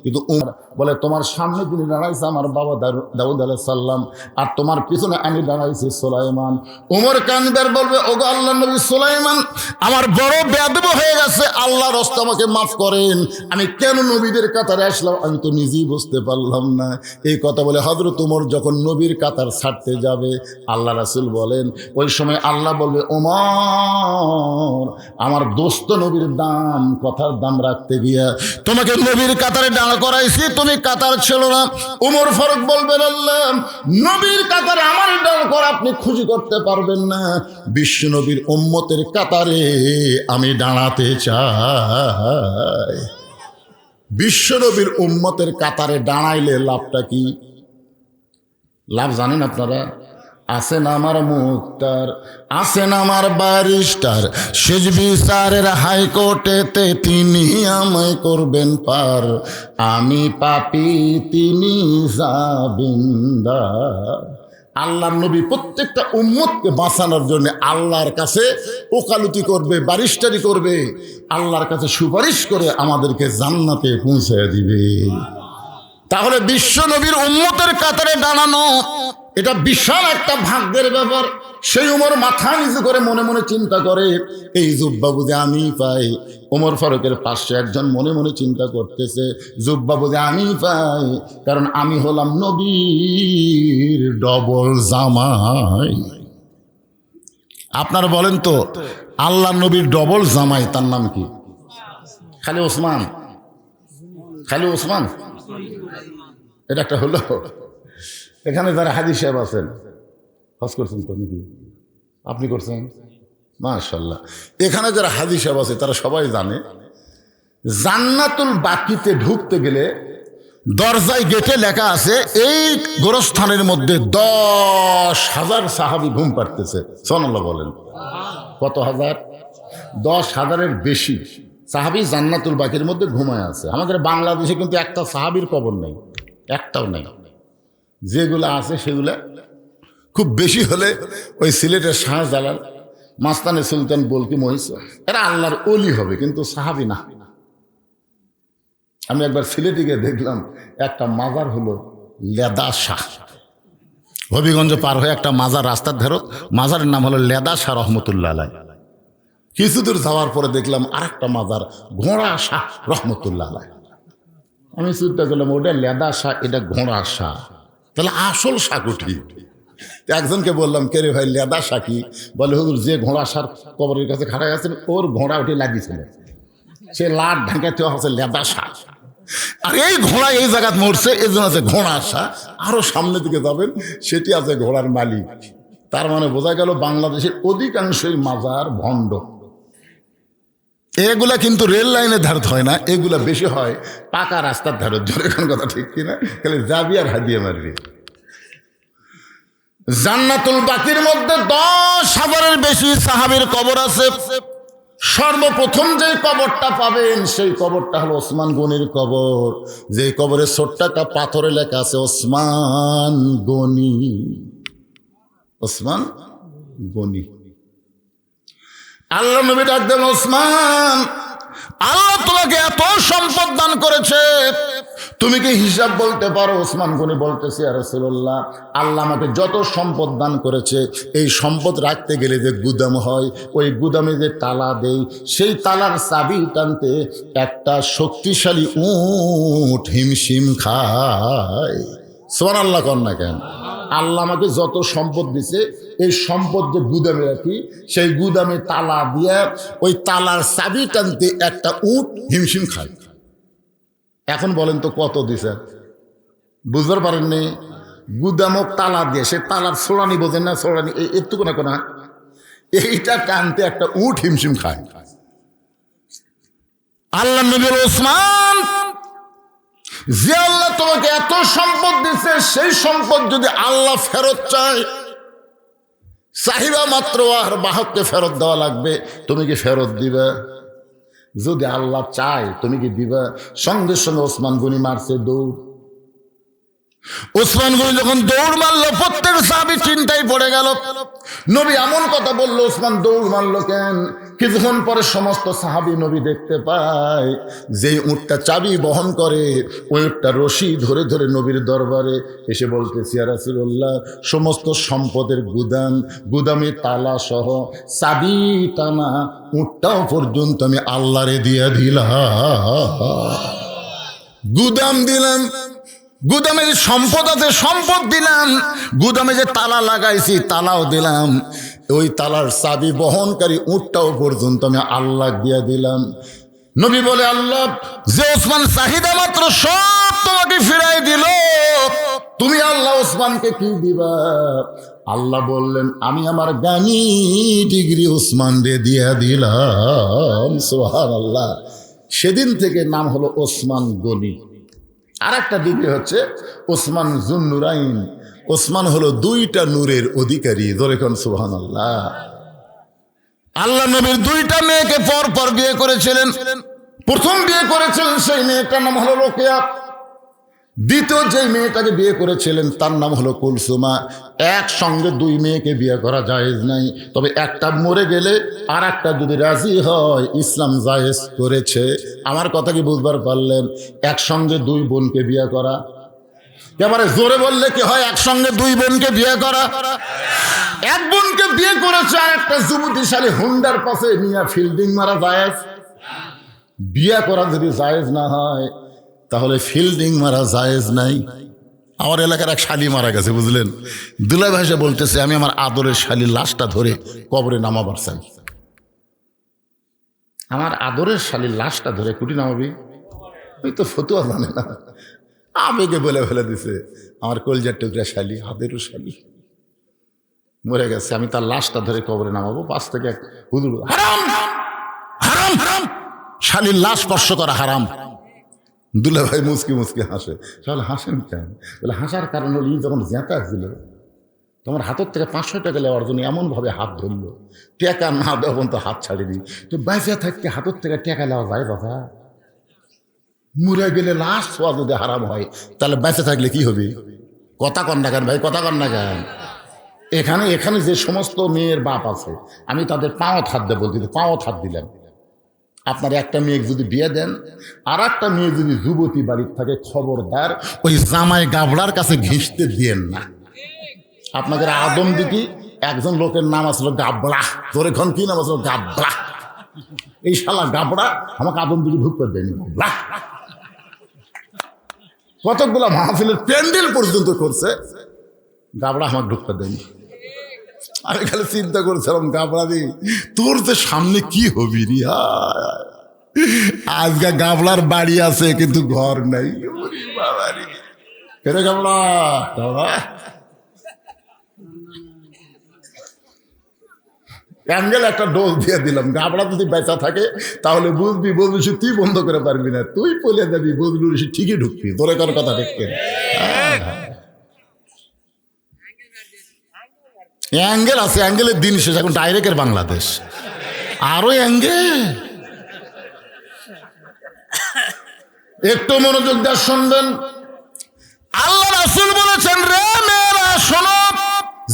[SPEAKER 1] কিন্তু ওমর বলে তোমার সামনে যিনি দাঁড়াইছে আমার বাবা দাউদ আলাইহিস সালাম, আর তোমার পিছনে আমি দাঁড়াইছি সুলাইমান। ওমর কানবার বলবে, ওগো আল্লাহর নবী সুলাইমান, আমার বড় বেয়াদব হয়ে গেছে, আল্লাহর রাস্তা আমাকে মাফ করেন, আমি কেন নবীদের কাতারে আসলাম আমি তো নিজেই বুঝতে পারলাম না। এই কথা বলে হযরত ওমর যখন নবীর কাতার ছাড়তে যাবে, আল্লাহ রাসূল বলেন, ওই সময় আল্লাহ বলবে, ওমর আমার দোস্ত নবীর দাম, কথার দাম রাখতে গিয়া তোমাকে নবীর কাতারে দাঁড় করাইছি, তো তুমি কাতার ছিল না। উমর ফারুক বলবেন আল্লাহ নবীর কাতারে আমার দল কর আপনি খুশি করতে পারবেন না, বিশ্ব নবীর উম্মতের কাতারে আমি দাঁড়াতে চাই। বিশ্ব নবীর উম্মতের কাতারে দাঁড়াইলে লাভটা কি? লাভ জানেন আপনারা? আছেন আমার মুক্তার, আছেন আমার ব্যারিস্টার, শেষ বিচারের হাইকোর্টেতে তিনি আমায় করবেন পার, আমি পাপী তিনি জামিনদার। আল্লাহর নবী প্রত্যেকটা উম্মতকে বাঁচানোর জন্য আল্লাহর কাছে ওকালতি করবে, ব্যারিস্টারি করবে, আল্লাহর কাছে সুপারিশ করে আমাদেরকে জান্নাতে পৌঁছে দিবে। তাহলে বিশ্ব নবীর উম্মতের কাতারে দাঁড়ানো এটা বিশাল একটা ভাগ্যের ব্যাপার। সেই উমর মাথা নিচু করে মনে মনে চিন্তা করে এই জুব্বা বুঝে আমি পাই। ওমর ফারুকের পাশে একজন মনে মনে চিন্তা করতেছে জুব্বা বুঝে আমি পাই, কারণ আমি হলাম নবীর ডবল জামাই। আপনারা বলেন তো আল্লাহ নবীর ডবল জামাই তার নাম কি? খালি ওসমান? খালি ওসমান? এটা একটা হলো। এখানে যারা হাজী সাহেব আছেন, হজ করছেন তো নাকি? আপনি করছেন? মাশাআল্লাহ। এখানে যারা হাজী সাহেব আছে তারা সবাই জানে জান্নাতুল বাকিতে ঢুকতে গেলে দরজায় গেটে লেখা আছে এই গোরস্থানের মধ্যে 10,000 সাহাবী ঘুম পাড়তেছে। সুবহানাল্লাহ বলেন। কত হাজার? 10,000-এর বেশি সাহাবী জান্নাতুল বাকির মধ্যে ঘুমায় আছে। আমাদের বাংলাদেশে কিন্তু একটা সাহাবীর কবর নেই, একটাও নেই। যেগুলো আছে সেগুলা খুব বেশি হলে ওই সিলেটের শাহজালাল, মাস্তানে সুলতান বলকি মহিষা, এরা আল্লাহর ওলি হবে, কিন্তু সাহাবী না। আমি একবার সিলেটে গিয়ে দেখলাম একটা মাজার হলো লেদা শাহ। হবিগঞ্জ পার হয়ে একটা মাজার রাস্তার ধারে, মাজারের নাম হলো লেদা শাহ রহমতুল্লাহ আলাই। কিছু দূর যাওয়ার পরে দেখলাম আর একটা মাজার ঘোড়া শাহ রহমতুল্লাহ আলাই। আমি চিন্তা করলাম ওটা লেদা শাহ, এটা ঘোড়া শাহ, তাহলে আসল শাহ কুঠি। একজনকে বললাম কে রে ভাই লেদা শাহ কি? বলে হুজুর যে ঘোড়া শাহ কবরের কাছে খাড়া গেছেন ওর ঘোড়া উঠে লাগিয়েছিল, সে লাট ঢাকাতে হচ্ছে লেদা শাহ। আর এই ঘোড়া এই জায়গায় মরছে, এই জন্য আছে ঘোড়া শাহ। আরো সামনে দিকে যাবেন সেটি আছে ঘোড়ার মালিক। তার মানে বোঝা গেল বাংলাদেশের অধিকাংশই মাজার ভণ্ড। এগুলা কিন্তু রেল লাইনের ধারে হয় না, এগুলা বেশি হয় পাকা রাস্তার ধারে। জোরে কোন কথা ঠিক কিনা? খালি যাবি আর হাদিয়ে মারবি। জান্নাতুল বাকির মধ্যে 10,000-এর বেশি সাহাবীর কবর আছে। সর্বপ্রথম যে কবরটা পাবেন সেই কবরটা হলো ওসমান গনির কবর। যে কবরে ছোট্ট একটা পাথরে লেখা আছে ওসমান গনি, ওসমান গনি। আল্লাহ নবী ডাক দেন ওসমান, আল্লাহ তোমাকে এত সম্পদ দান করেছে, তুমি কি হিসাব বলতে পারো? ওসমান গনি বলতেছে ইয়া রাসূলুল্লাহ, আল্লাহ আমাকে যত সম্পদ দান করেছে এই সম্পদ রাখতে গেলে যে গুদাম হয়, ওই গুদামে যে তালা দেই, সেই তালার চাবি টানতে একটা শক্তিশালী উট হিমশিম খায়। সুবহানাল্লাহ কর না কেন? আল্লাহ আমাকে যত সম্পদ দিছে এই সম্পদ যে গুদামে রাখি, সেই গুদামে তালা দিয়ে ওই তালার চাবি টানতে একটা উট হিমশিম খায়। এখন বলেন তো কত দিছে? বুঝতে পারেননি? গুদামক তালা দিয়ে, সে তালার ছোড়ানি বোঝেন না? ছোড়ানি একটুকু না কোনা, এইটা টানতে একটা উট হিমশিম খায়। আল্লাহ নবী ওসমান, যে আল্লাহ তোমাকে এত সম্পদ দিচ্ছে সেই সম্পদ যদি আল্লাহ ফেরত চায়, চাহিদা মাত্র আর বাহককে ফেরত দেওয়া লাগবে, তুমি কি ফেরত দিবে? যদি আল্লাহ চায় তুমি কি দিবা? সঙ্গে সঙ্গে ওসমান গনি মারছে দৌড়। ওসমান গনি যখন দৌড় মারলো প্রত্যেক সাহাবী চিন্তায় পড়ে গেল। নবী এমন কথা বললো, ওসমান দৌড় মারলো কেন? কিছুক্ষণ পরে সমস্ত সাহাবী নবী দেখতে পায় যে উটটা চাবি বহন করে, ওই উটটা রশি ধরে ধরে নবীর দরবারে এসে বলতেছে ইয়া রাসূলুল্লাহ, সমস্ত সম্পদের গুদাম, গুদামে তালা সহ চাবি টানা উটটাও পর্যন্ত আমি আল্লাহরে দিয়ে দিলাম। গুদাম দিলাম, গুদামে যে সম্পদ আছে সম্পদ দিলাম, গুদামে যে তালা লাগাইছি তালাও দিলাম, ওই তালার চাবি বহনকারী উটটাও পর্যন্ত আমি আল্লাহ দিয়ে দিলাম। নবী বলে আল্লাহ, যে ওসমান চাহিদা মাত্র সম্পদ সব তোমাকে ফিরাই দিল, তুমি আল্লাহ ওসমানকে কি দিবা? আল্লাহ বললেন, আমি আমার জ্ঞানী ডিগ্রি ওসমান দিয়ে দিলাম। সুবহানাল্লাহ। সেদিন থেকে নাম হলো ওসমান গনি। আর একটা ডিগ্রি হচ্ছে ওসমান জুন্নুরাইন। ওসমান হলো দুইটা নূরের অধিকারী। ধরে কোন সুবহানাল্লাহ। আল্লাহ নবীর দুইটা মেয়েকে পর পর বিয়ে করেছিলেন। প্রথম বিয়ে করেছিলেন সেই মেয়েটার নাম হলো রোকেয়া। দ্বিতীয় যে মেয়েটাকে বিয়ে করেছিলেন তার নাম হলো কুলসুমা। একসঙ্গে দুই মেয়েকে বিয়ে করা জায়েজ নাই, তবে একটা মরে গেলে আর একটা যদি রাজি হয় ইসলাম জায়েজ করেছে। আমার কথা কি বুঝবার পারলেন? একসঙ্গে দুই বোনকে বিয়ে করা, এবারে জোরে বললে কি হয়? একসঙ্গে দুই বোনকে বিয়ে করা। এক বোনকে বিয়ে করেছে আর একটা যুবতীশালী হুন্ডার পাশে নিয়ে ফিল্ডিং মারা জায়েজ? বিয়ে করা যদি জায়েজ না হয় তাহলে ফিল্ডিং মারা জায়েজ নাই। আমার এলাকার এক শালি মারা গেছে, বুঝলেন? দুলাই ভাষা বলতেছে, আমি আমার আদরের শালির লাশটা ধরে কবরে নামাবার চাই। আমার আদরের শালির লাশটা ধরে কুটি নামাবি? ওই তো ফতুয়া জানে না, আবেগে বলে ফেলে দিছে। আমার কলজার টুকরা শালি, হাতেরও শালি মরে গেছে, আমি তার লাশটা ধরে কবরে নামাবো। পাশ থেকে এক হুজুর, হারাম হারাম হারাম, শালির লাশ স্পর্শ করা হারাম। দুলা ভাই মুসকি মুসকি হাসে। তাহলে হাসেন কেন? বলে হাসার কারণ হল, যখন জেঁতা ছিল তোমার হাতের থেকে 500 টাকা নেওয়ার জন্য এমনভাবে হাত ধরলো, টাকা না দেওয়া তো হাত ছাড়িনি। তো বাইসা থাকতে হাতের থেকে টাকা নেওয়া যায় বাবা? মরে গেলে লাশ ছোঁয়া যদি হারাম হয়, তাহলে বেঁচে থাকলে কি হবে? কথা কন না কেন ভাই, কথা কন না কেন? এখানে যে সমস্ত মেয়ের বাপ আছে, আমি তাদের পাঁওত হাত দেবো, বলতে পাঁওত হাত দিলাম। আপনার একটা মেয়ে যদি বিয়ে দেন, আর একটা মেয়ে যদি যুবতী বাড়ির থাকে, খবরদার ওই জামাই গাবড়ার কাছে ঘিঁচতে দিয়েন না। আপনাদের আদম দিকি একজন লোকের নাম আসলো গাবড়া। তোর এখন কি নাম আসলো? গাবড়া। এই শালা গাবড়া আমাকে আদম দিকে ঢুকতে দেয়নি। গাবড়া কতগুলা মাহফিলের প্যান্ডেল পর্যন্ত করছে, গাবড়া আমাকে ঢুকতে দেয়নি। আমি খালি চিন্তা করছিলাম, গাবড়া দি তোর যে সামনে কি হবি রে? আজকে গাবলার বাড়ি আছে কিন্তু ঘর নাই। গাবলা অ্যাঙ্গেল একটা ডোজ দিয়ে দিলাম। গাবড়া যদি বেচা থাকে তাহলে বুঝবি, বলবি তুই বন্ধ করে পারবি না, তুই পলে যাবি, বুঝলু সে ঠিকই ঢুকবি। তোরে কার কথা দেখতে অ্যাঙ্গেল আছে, অ্যাঙ্গেলের দিন শেষ। এখন ডাইরেক্টের বাংলাদেশ আরো অ্যাঙ্গেল। একটু মনোযোগ দিয়ে শুনবেন। আল্লাহ রাসূল বলেছেন, রে মেয়েরা শোনো,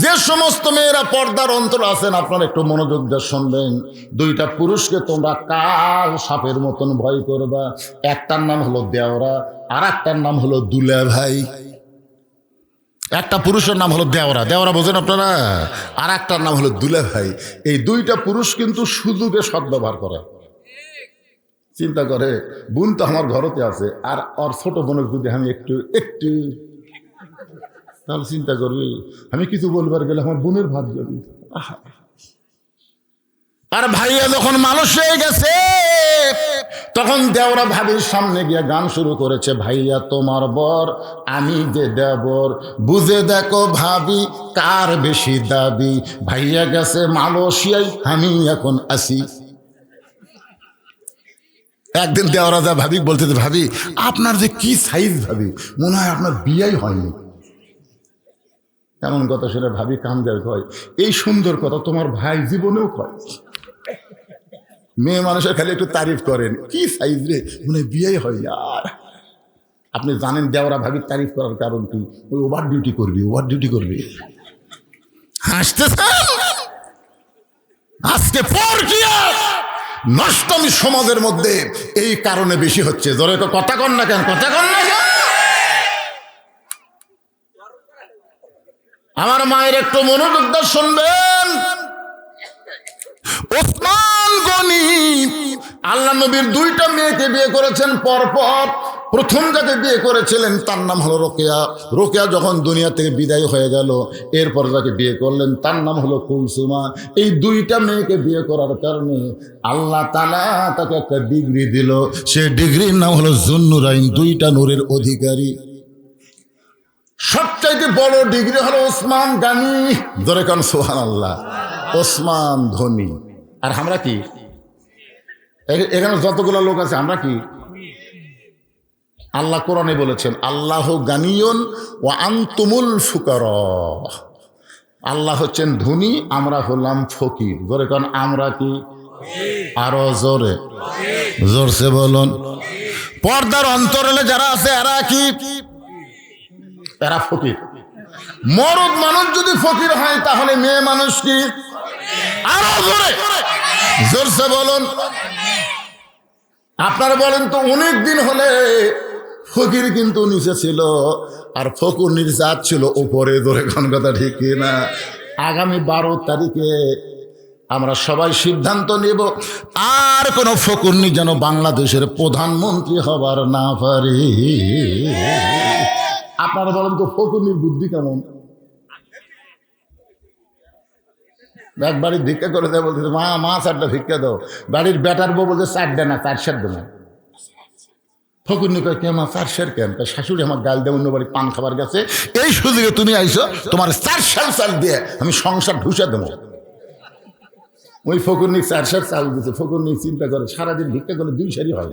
[SPEAKER 1] যে সমস্ত মেয়েরা পর্দার অন্তর আছেন আপনারা একটু মনোযোগ দিয়ে শুনবেন। দুইটা পুরুষকে তোমরা কাল সাপের মতন ভয় করবা। একটার নাম হলো দেওরা, আর একটার নাম হলো দুলা ভাই। একটা পুরুষের নাম হলো দেওরা, দেওরা বোঝেন আপনারা, আর একটার নাম হলো দুলা ভাই। এই দুইটা পুরুষ কিন্তু সুযোগে সদ্ব্যবহার করে। চিন্তা করে, বোন তো আমার ঘরতে আছে, আর ওর ছোট বোনের যদি আমি একটু তাহলে চিন্তা করবি আমি কিছু বলবার গেলে আমার বোনের ভাত যাবি। আর ভাইয়া যখন মানুষ হয়ে গেছে তখন দেওরা ভাবির সামনে গিয়ে গান শুরু করেছে, ভাইয়া তোমার বর আমি যে দেবর, বুঝে দেখো ভাবি কার বেশি দাবি, ভাইয়া গেছে মালয়েশিয়ায় আমি এখন আসি। একদিন দেওরা যা ভাবি বলতে, ভাবি আপনার যে কি সাইজ, ভাবি মনে হয় আপনার বিয়েই হয়নি। এমন কথা শুনে ভাবি কান্দার কয়, এই সুন্দর কথা তোমার ভাই জীবনেও কয়। মেয়ে মানুষের খালি একটু তারিফ করেন, কি সাইজ রে, মনে বিয়েই হয়। আর আপনি জানেন দেওরা ভাবির তারিফ করার কারণ কি? ওই ওভার ডিউটি করবি, ওভার ডিউটি করবি। হাসতেছেন? আজকে পরকিয়া নষ্টমী সমাজের মধ্যে এই কারণে বেশি হচ্ছে। ধরে তো কথা কন না কেন, কথা কন না কেন? আমার মায়ের একটু মনোযোগ দিয়ে শুনবেন। ওসমান গনি আল্লাহ নবীর দুইটা মেয়েকে বিয়ে করেছেন পরপর। প্রথম যাকে বিয়ে করেছিলেন তার নাম হলো রোকেয়া। রোকেয়া যখন দুনিয়া থেকে বিদায় হয়ে গেল, এরপর যাকে বিয়ে করলেন তার নাম হলো কুলসুমা। এই দুইটা মেয়েকে বিয়ে করার কারণে আল্লাহ তাআলা তাকে একটা ডিগ্রি দিল, সেই ডিগ্রির নাম হলো জুন্নুরাইন, দুইটা নূরের অধিকারী। সবচাইতে বড় ডিগ্রি হলো ওসমান গানি, ধরে কারণ সুবহানাল্লাহ, ওসমান ধনী। আর আমরা কি এখানে যতগুলো লোক আছে আমরা কি? আল্লাহ কোরআনে বলেছেন আল্লাহ গানিয়ুন ওয়া আনতুমুল ফুকারা, আল্লাহ হচ্ছেন ধনী, আমরা হলাম ফকির। ধরে কারণ আমরা কি? আরো জোরে জোরসে বলুন। পর্দার অন্তরালে যারা আছে এরা কি? এরা ফকির। মরদ মানুষ যদি ফকির হয় তাহলে মেয়ে মানুষ কি? আরো জোরে জোরসে বলুন। আপনারা বলেন তো, অনেক দিন হলে ফকির কিন্তু নিচে ছিল আর ফকুনির জাত ছিল উপরে। ধরে কোন কথা ঠিক না? আগামী 12 তারিখে আমরা সবাই সিদ্ধান্ত নেব আর কোন ফকুনি যেন বাংলাদেশের প্রধানমন্ত্রী হবার না পারে। আপনারা বলেন তো, ফকুনির বুদ্ধি কেমন? এক বাড়ির ভিক্ষা করে দেয়, বলতেছে মা 4টা ভিক্ষা দাও। বাড়ির বেটার বউ বলছে 4 দেয় না, 4 সের দেয় না। ফকুনি কয় কে মা 4 সের কেন? শাশুড়ি আমার গাল দেয়, অন্য বাড়ি পান খাবার গেছে, এই সুযোগে তুমি আইছো, তোমার 4 সের চাল দিয়ে আমি সংসার ঢুসে দেবো। ওই ফকুনি 4 সের চাল দিচ্ছে। ফকুনি চিন্তা করে সারাদিন ভিক্ষা করে 2 সেরই হয়,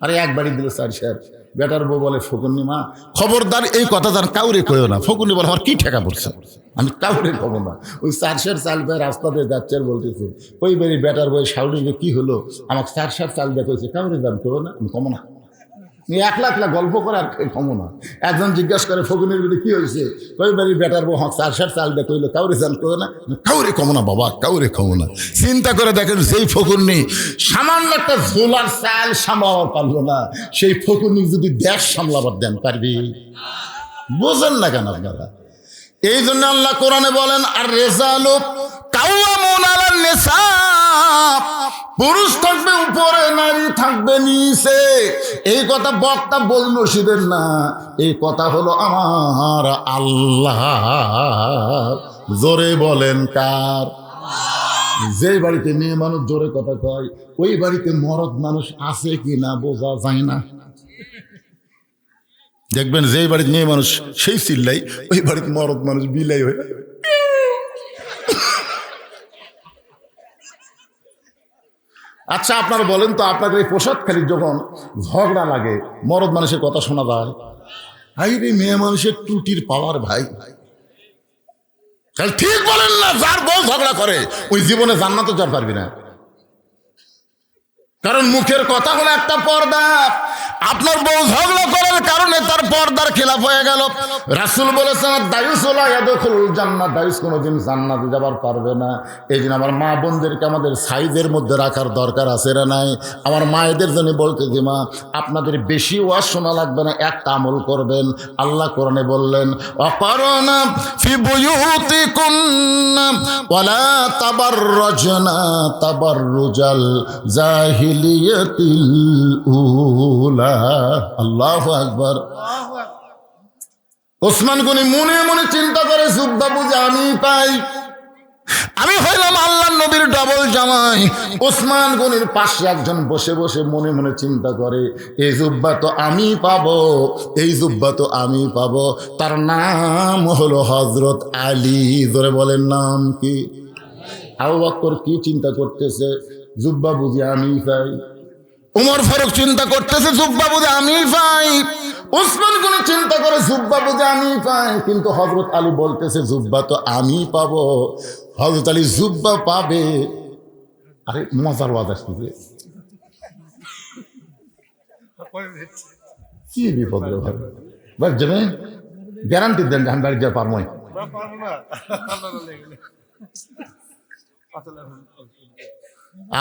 [SPEAKER 1] আরে এক বাড়ি দিল 4 সের। বেটার বউ বলে ফকুনি মা খবরদার এই কথা জান কাউরে কইও না। ফকুনি বলে আমার কি ঠেকা পড়ছে, আমি কাউরে কব না। ওই 4 সের চাল পেয়ে রাস্তা দিয়ে যাচ্ছে আর বলতেছে, ওই বাড়ি বেটার বই শাউরিকে কি হলো, আমাকে 4 সের চাল দেখেছে, কাউরে দাম কেউ না, আমি কমো না। একলা একলা গল্প করে আর কমো না। একজন জিজ্ঞাসা করে ফকুনির বিরুদ্ধে কি হয়েছে, ওই বাড়ির বেটার বউ 4 সের চাল দেখে হইলো, কাউরে দাম কেউ না, কাউরে কমো না বাবা, কাউরে কমো না। চিন্তা করে দেখেন, সেই ফকুনি সামান্য একটা ঝোলার চাল সামলাবার পারলো না, সেই ফকুনি যদি দেশ সামলাবার দেন পারবি? বোঝেন না কেন আপনারা? এই জন্য আল্লাহ কোরআনে বলেন আর রিজালু কাওয়ামুন আলান নিসা, পুরুষ থাকবে উপরে, নারী থাকবে নিচে। এই কথা বক্তা বল নসিবের না, এই কথা হলো আমার আল্লাহ। জোরে বলেন কার? যেই বাড়িতে মেয়ে মানুষ জোরে কথা কয়, ওই বাড়িতে মরদ মানুষ আছে কি না বোঝা যায় না। দেখবেন যেই বাড়িতে মেয়ে মানুষ সেই চিল্লাই, ওই বাড়িতে মরদ মানুষ বিলাই হয়ে। আচ্ছা আপনারা বলেন তো, আপনাদের এই প্রসাদখালি যখন ঝগড়া লাগে মরদ মানুষের কথা শোনা যায়? হাই রে, মেয়ে মানুষের টুটির পাওয়ার ভাই। ঠিক বলেন না? যার বউ ঝগড়া করে ওই জীবনে জান্নাতে যার পারবি না, কারণ মুখের কথা হলো একটা পর্দা। আপনার বউ ঝগড়া করার কারণে তার পর্দার খেলাফ হয়ে গেল। রাসূল বলেছেন দায়ুসুলা ইয়াদখুল জান্নাত, দায়ুস কোনোদিন জান্নাতে যাবার পারবে না। এই জন্য আমার মা বোনদেরকে আমাদের সাইজের মধ্যে রাখার দরকার আছে না নাই? আমার মায়েদের জন্য বলতে যে মা আপনাদের বেশি ওয়াজ শোনা লাগবে না, একটা আমল করবেন। আল্লাহ কোরআনে বললেন অকারনা ফি বুয়ুতিকুন্না ওয়ালা তাবাররাজনা তাবাররুজাল জাহিলিয়াতিল উলা। আল্লাহু আকবার। ওসমান গনি মনে মনে চিন্তা করে, জুব্বা বুঝে আমি পাই, আমি হইলাম আল্লাহ নবীর ডবল জামাই। ওসমান গনির পাশে একজন বসে বসে মনে মনে চিন্তা করে, এই জুব্বা তো আমি পাবো, এই জুব্বা তো আমি পাবো। তার নাম হলো হযরত আলী। ধরে বলেন নাম কি? আবু বকর কি চিন্তা করতেছে? জুব্বা বুঝি আমি পাই। উমর ফারুক চিন্তা করতেছে, জুব্বা বুঝে আমি পাই। ওসমান গনি চিন্তা করে, জুব্বা বুঝে আমি পাই। কিন্তু হযরত আলী বলতেছে জুব্বা তো আমি পাবো। হযরত আলী জুব্বা পাবে। আরে মজার ওয়াজ আসতেছে, কি বিপদ রে ভাই। বাস যাবে, গ্যারান্টি দেন যে আমি বাড়ি যা পারবো।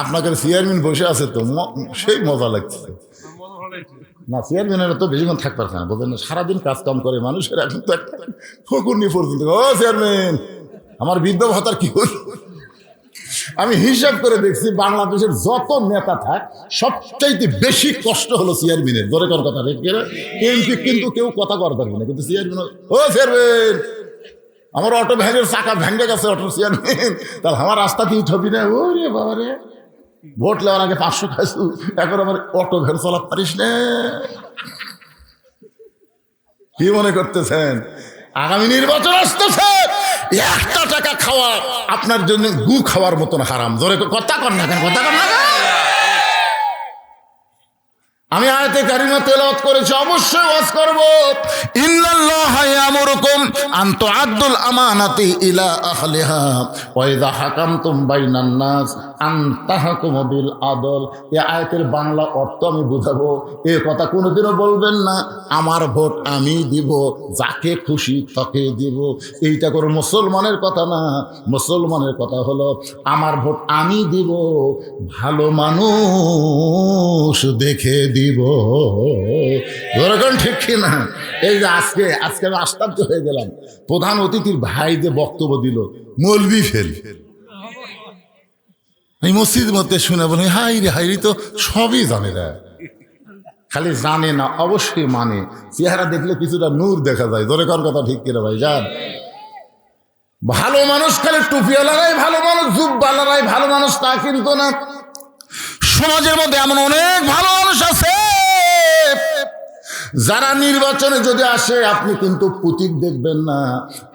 [SPEAKER 1] আপনাদের চেয়ারম্যান বসে আছে তো, সেই মজা লাগছে না। চেয়ারম্যানেরা তো বেশিক্ষণ থাকতে পারছে না, বলছেন সারাদিন কাজ কাম করে মানুষের, এখন তো একটা ফকুর নিয়ে পর্যন্ত ও চেয়ারম্যান আমার বৃদ্ধ ভাতার কি হল, আমি হিসাব করে দেখছি বাংলাদেশের যত নেতা থাক সবচাইতে বেশি কষ্ট হলো চেয়ারম্যানের। ধরে কর কথা এমপি কিন্তু কেউ কথা কর পারবে না, কিন্তু চেয়ারম্যান ও চেয়ারম্যান আমার অটো ভ্যানের চাকা ভেঙে গেছে, অটো চেয়ারম্যান তাহলে আমার রাস্তা দিয়ে ছবি না। ও রে বাবা রে, ভোট নেওয়ার আগে 500 খাইছু, এখন আমার অটো ভ্যান চালাতে পারিস না। কি মনে করতেছেন আগামী নির্বাচন আসতেছে, 1 টাকা খাওয়া আপনার জন্য গু খাওয়ার মতন হারাম। ধরে কথা কর না কেন, কথা কর না। আমি আয়াতে কারিমা তেলাওয়াত করেছি, অবশ্যই ওয়াজ করব। ইন্নাল্লাহা ইয়ামুরুকুম আন তুআদ্দুল আমানাতি ইলা আহলিহা ওয়া ইযা হাকামতুম বাইনান নাস আন তাহকুমু বিল আদল। এই আয়াতের বাংলা অর্থ আমি বুঝাবো। এই কথা কোনোদিনও বলবেন না আমার ভোট আমি দিব, যাকে খুশি তাকে দিব। এইটা করে মুসলমানের কথা না। মুসলমানের কথা হলো আমার ভোট আমি দিব, ভালো মানুষ দেখে দিব। ওরকম ঠিক কিনা? এই যে আজকে আমি আশ্চর্য হয়ে গেলাম, প্রধান অতিথির ভাই যে বক্তব্য দিল, মৌলবি ফেল। এই মসজিদ মধ্যে শুনে বলে হাইরি তো সবই জানে না, খালি জানে না অবশ্যই মানে। চেহারা দেখলে কিছুটা নূর দেখা যায়। ধরে কর কথা ঠিক কিনা ভাই যান? ভালো মানুষ খালি টুপিওয়ালারাই ভালো মানুষ, জুব্বালারাই ভালো মানুষ তা কিন্তু না। সমাজের মধ্যে এমন অনেক ভালো মানুষ আছে যারা নির্বাচনে যদি আসে আপনি কিন্তু প্রতীক দেখবেন না,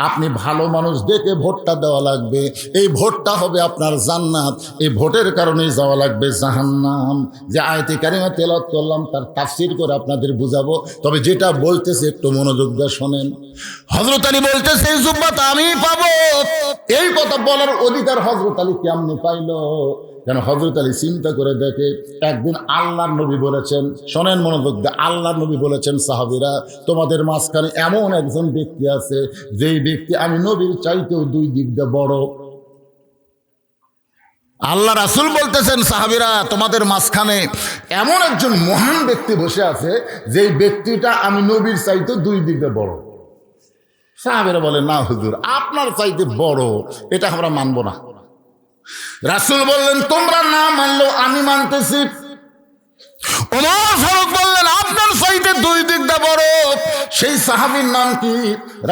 [SPEAKER 1] আপনি ভালো মানুষ দেখে ভোটটা দেওয়া লাগবে। এই ভোটটা হবে আপনার জান্নাত, এই ভোটের কারণেই যাওয়া লাগবে জাহান্নাম। যে আয়াতে কারিমা তেলাওয়াত করলাম তার তাফসীর করে আপনাদের বুঝাবো, তবে যেটা বলতেছে একটু মনোযোগ দিয়ে শোনেন। হযরত আলী বলতেছে এই জুব্বাটা আমি পাবো। এই কথা বলার অধিকার হযরত আলী কেমনে পাইল? কেন হযরত আলী চিন্তা করে দেখে, একদিন আল্লাহর নবী বলেছেন, শোনেন মনোযোগ দিয়ে, আল্লাহর নবী বলেছেন সাহাবীরা তোমাদের মাঝখানে এমন একজন ব্যক্তি আছে যেই ব্যক্তি আমি নবীর চাইতেও 2 দিক দিয়ে বড়। আল্লাহ রাসূল বলতেছেন সাহাবীরা তোমাদের মাঝখানে এমন একজন মহান ব্যক্তি বসে আছে যেই ব্যক্তিটা আমি নবীর চাইতেও 2 দিক দিয়ে বড়। সাহাবীরা বলে না হুজুর আপনার চাইতে বড় এটা আমরা মানব না। রাসূল বললেন তোমরা না মানলেও আমি মানতেছি। ওমর ফারুক বললেন আপনার চাইতে 2 দিক দিয়ে বড়। সেই সাহাবীর নাম কি?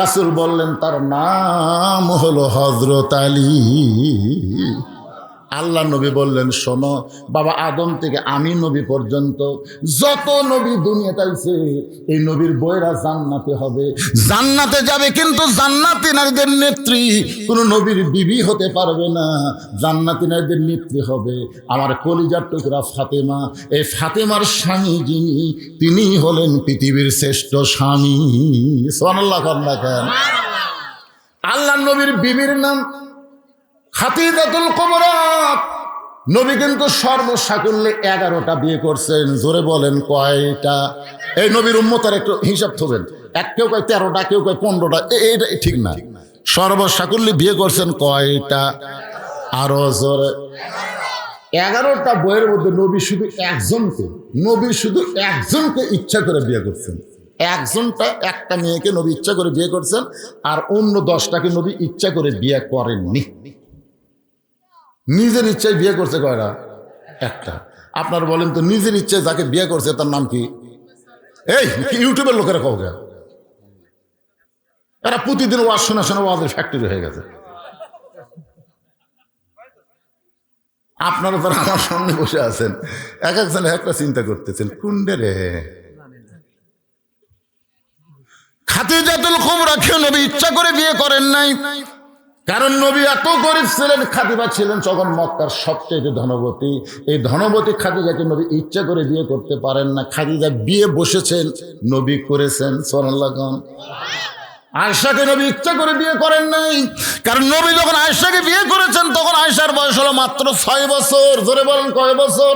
[SPEAKER 1] রাসূল বললেন তার নাম হলো হযরত আলী। আল্লাহ নবী বললেন শোনো বাবা, আদম থেকে আমি নবী পর্যন্ত যত নবী দুনিয়াতে আইছে এই নবীর বইরা জান্নাতে হবে, জান্নাতে যাবে, কিন্তু জান্নাতি নারীদের নেত্রী কোনো নবীর বিবি হতে পারবে না। জান্নাতি নারীদের নেত্রী হবে আমার কলিজার টুকরা ফাতেমা। এই ফাতেমার স্বামী যিনি, তিনি হলেন পৃথিবীর শ্রেষ্ঠ স্বামী। সুবহানাল্লাহ কেন? আল্লাহ নবীর বিবির নাম খাদিজাতুল কুবরা। নবী কিন্তু সর্বসাকুল্যে 11টা বিয়ে করছেন। জোরে বলেন কয়টা? এই নবীর উম্মতের একটু হিসাব থবেন, কেউ কয় 13টা, কেউ কয় 15টা, এটা ঠিক না। সর্বসাকুল্যে বিয়ে করছেন কয়টা? আরো জোরে 11টা বইয়ের মধ্যে নবী শুধু একজনকে ইচ্ছা করে বিয়ে করছেন। একটা মেয়েকে নবী ইচ্ছা করে বিয়ে করছেন, আর অন্য 10টাকে নবী ইচ্ছা করে বিয়ে করেননি। নিজের ইচ্ছায় বিয়ে করছে কয়টা? একটা। আপনার বলেন তো নিজের ইচ্ছায় যাকে বিয়ে করছে তার নাম কি? এই ইউটিউবের লোকেরা কওগে, এরা প্রতিদিন ওয়াজ শোনা ওয়াজের ফ্যাক্টরি হয়ে গেছে। আপনারা যারা আমার সামনে বসে আছেন এক একজন একটা চিন্তা করতেছেন কুন্ডে রে। খাদিজাতুল কুবরাকে নবী ইচ্ছা করে বিয়ে করেন নাই, কারণ নবী এত গরিব ছিলেন। খাদিজা ছিলেন তখন মক্কার সবচেয়ে ধনবতী। এই ধনবতী খাদিজাকে নবী ইচ্ছা করে বিয়ে করতে পারেন না। খাদিজা বিয়ে বসেছেন, নবী করেছেন। সুবহানাল্লাহ। আয়েশাকে নবী ইচ্ছা করে বিয়ে করেন নাই, কারণ নবী যখন আয়েশাকে বিয়ে করেছেন তখন আয়েশার বয়স হলো মাত্র 6 বছর। ধরে বলেন কয় বছর?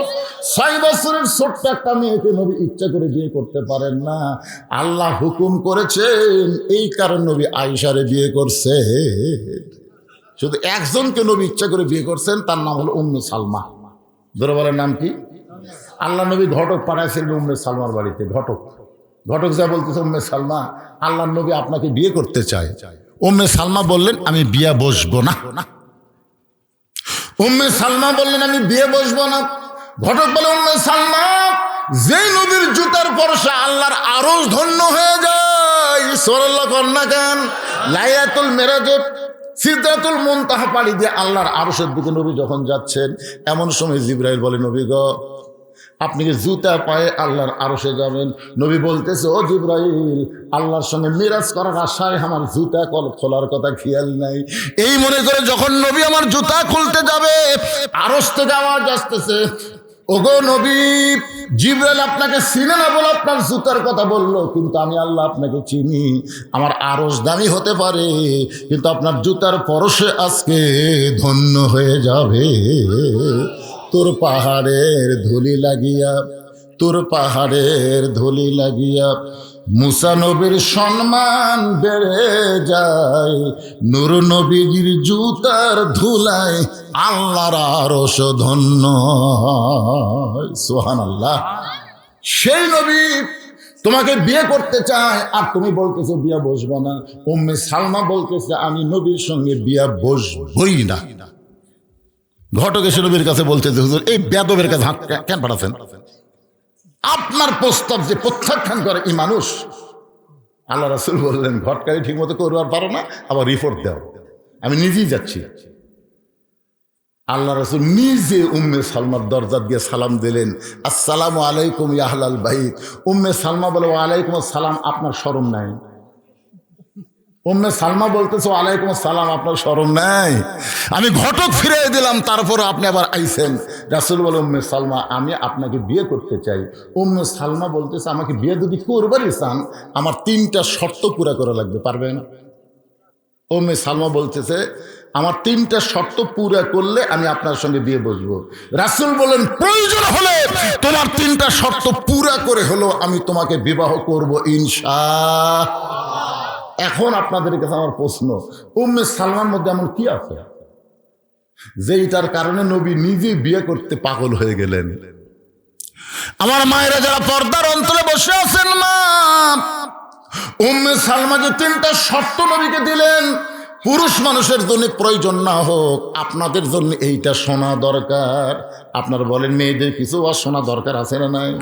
[SPEAKER 1] 6 বছরের ছোট্ট একটা মেয়েকে নবী ইচ্ছা করে বিয়ে করতে পারেন না। আল্লাহ হুকুম করেছেন, এই কারণ নবী আয়েশারে বিয়ে করছে। শুধু একজনকে নবী ইচ্ছা করে বিয়ে করছেন, তার নাম হলো উম্মে সালমা। ধরে বলেন নাম কি? আল্লাহ নবী ঘটক পাঠাইছিলেন উম্মে সালমার বাড়িতে। ঘটক যা বলতেছে উম্মে সালমা আল্লাহ নবী আপনাকে বিয়ে করতে চায়। উম্মে সালমা বললেন আমি বিয়া বসবো না। উম্মে সালমা বললেন আমি বিয়ে বসবো না। ঘটক বলে উম্মে সালমা, যেই নবীর জুতার পরশে আল্লাহর আরশ ধন্য হয়ে যায়, সুবহানাল্লাহ কন্যা গান, লাইলাতুল মেরাজে সিদরাতুল মুনতাহা পাড়ি দিয়ে আল্লাহর আরশের দিকে নবী যখন যাচ্ছেন, এমন সময় জিবরাইল বলে নবী গো, আপনি কি জুতা পায়ে আল্লাহর আরশে যাবেন? নবী বলতেছে ও জিবরাইল, আল্লাহর সঙ্গে মিরাজ করার আশায় আমার জুতা খোলার কথা খেয়াল নাই। এই মনে করে যখন নবী আমার জুতা খুলতে যাবে, আরশ থেকে আওয়াজ আসতেছে, ওগো নবী, জিবরাইল আপনাকে চিনে না বলে আপনার জুতার কথা বললো, কিন্তু আমি আল্লাহ আপনাকে চিনি। আমার আরশ দামি হতে পারে, কিন্তু আপনার জুতার পরশে আজকে ধন্য হয়ে যাবে। তোর পাহাড়ের ধুলি লাগিয়া, তোর পাহাড়ের ধুলি লাগিয়া মুসা নবীর সম্মান বেড়ে যায়, নূর নবীর জুতার ধুলায় আল্লাহর আরশ ধন্য হয়। সুবহানাল্লাহ। সেই নবী তোমাকে বিয়ে করতে চায়, আর তুমি বলতেছো বিয়ে বসবো না। উম্মে সালমা বলতেছে আমি নবীর সঙ্গে বিয়ে বসবই না। ঘটক এসে নবীর কাছে বলছে যে হুজুর, এই বেদবের কাছে হাত কেন পাঠাচ্ছেন? আপনার প্রস্তাব যে প্রত্যাখ্যান করে এই মানুষ। আল্লাহ রাসূল বললেন, ঘটকারি ঠিক মতো করবার পারো না, আবার রিপোর্ট দাও, আমি নিজেই যাচ্ছি। আল্লাহ রাসূল নিজে উম্মে সালমার দরজা দিয়ে সালাম দিলেন, আসসালামু আলাইকুম ইয়া আহলাল বাইত। উম্মে সালমা বলে ওয়ালাইকুম আসসালাম, আপনার শরম নাই? উম্মে সালমা বলতেছে ওয়ালাইকুম আসসালাম, আপনার শরম নাই? আমি ঘটক ফিরিয়ে দিলাম, তারপরে আপনি আবার আইছেন। রাসূল বলে উম্মে সালমা, আমি আপনাকে বিয়ে করতে চাই। উম্মে সালমা বলতেছে আমাকে বিয়ে যদি করবারই চান, আমার 3টা শর্ত পুরা করা লাগবে, পারবেন? উম্মে সালমা বলতেছে আমার 3টা শর্ত পুরা করলে আমি আপনার সঙ্গে বিয়ে বসবো। রাসূল বলেন প্রয়োজন হলে তোমার 3টা শর্ত পুরা করে হলো আমি তোমাকে বিবাহ করব ইনশাআল্লাহ। এখন আপনাদের কাছে আমার প্রশ্ন, উম্মে সালমার মধ্যে এমন কি আছে যেইটার কারণে নবী নিজে বিয়ে করতে পাগল হয়ে গেলেন? আমার মায়েরা যারা পর্দার অন্তরে বসে আছেন, মা, উম্মে সালমা যে 3টা শর্ত নবীকে দিলেন, পুরুষ মানুষের জন্য প্রয়োজন না হোক, আপনাদের জন্য এইটা শোনা দরকার। আপনারা বলেন মেয়েদের কিছু আর শোনা দরকার আছে না নাই?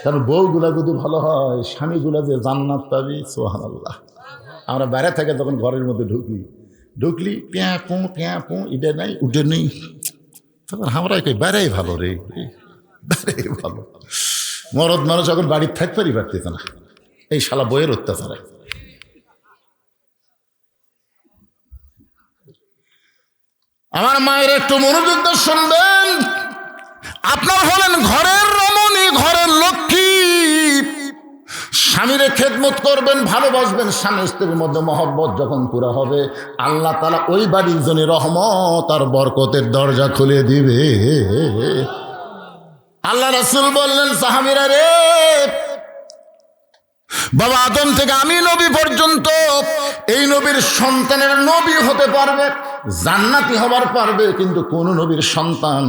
[SPEAKER 1] কারণ বউগুলা যদি ভালো হয়, স্বামীগুলা যে জান্নাত পাবি। সুবহানাল্লাহ। আমরা বাইরে থেকে যখন ঘরের মধ্যে ঢুকলি প্যাঁ এটা নাই উঠে নেই, তখন আমরা বাইরেই ভালো রে, বাইরেই ভালো। মরদ মানুষ এখন বাড়ির থাকতেই পারতেছে না, এই শালা বইয়ের অত্যাচারে। আমার মায়ের একটু মনোযোগ দিয়ে শুনবেন। আপনার হলেন ঘরের রমণী, ঘরের লক্ষ্মী। স্বামীরে খেদমত করবেন, ভালোবাসবেন। স্বামী স্ত্রীর মধ্যে মহব্বত যখন পুরা হবে, আল্লাহ তাআলা ওই বাড়ির জন্য রহমত আর বরকতের দরজা খুলে দিবে। আল্লাহ রাসূল বললেন, সাহাবীরা রে, বাবা আদম থেকে আমি নবী পর্যন্ত এই নবীর সন্তানের নবী হতে পারবে, জান্নাতি হবার পারবে, কিন্তু কোন নবীর সন্তান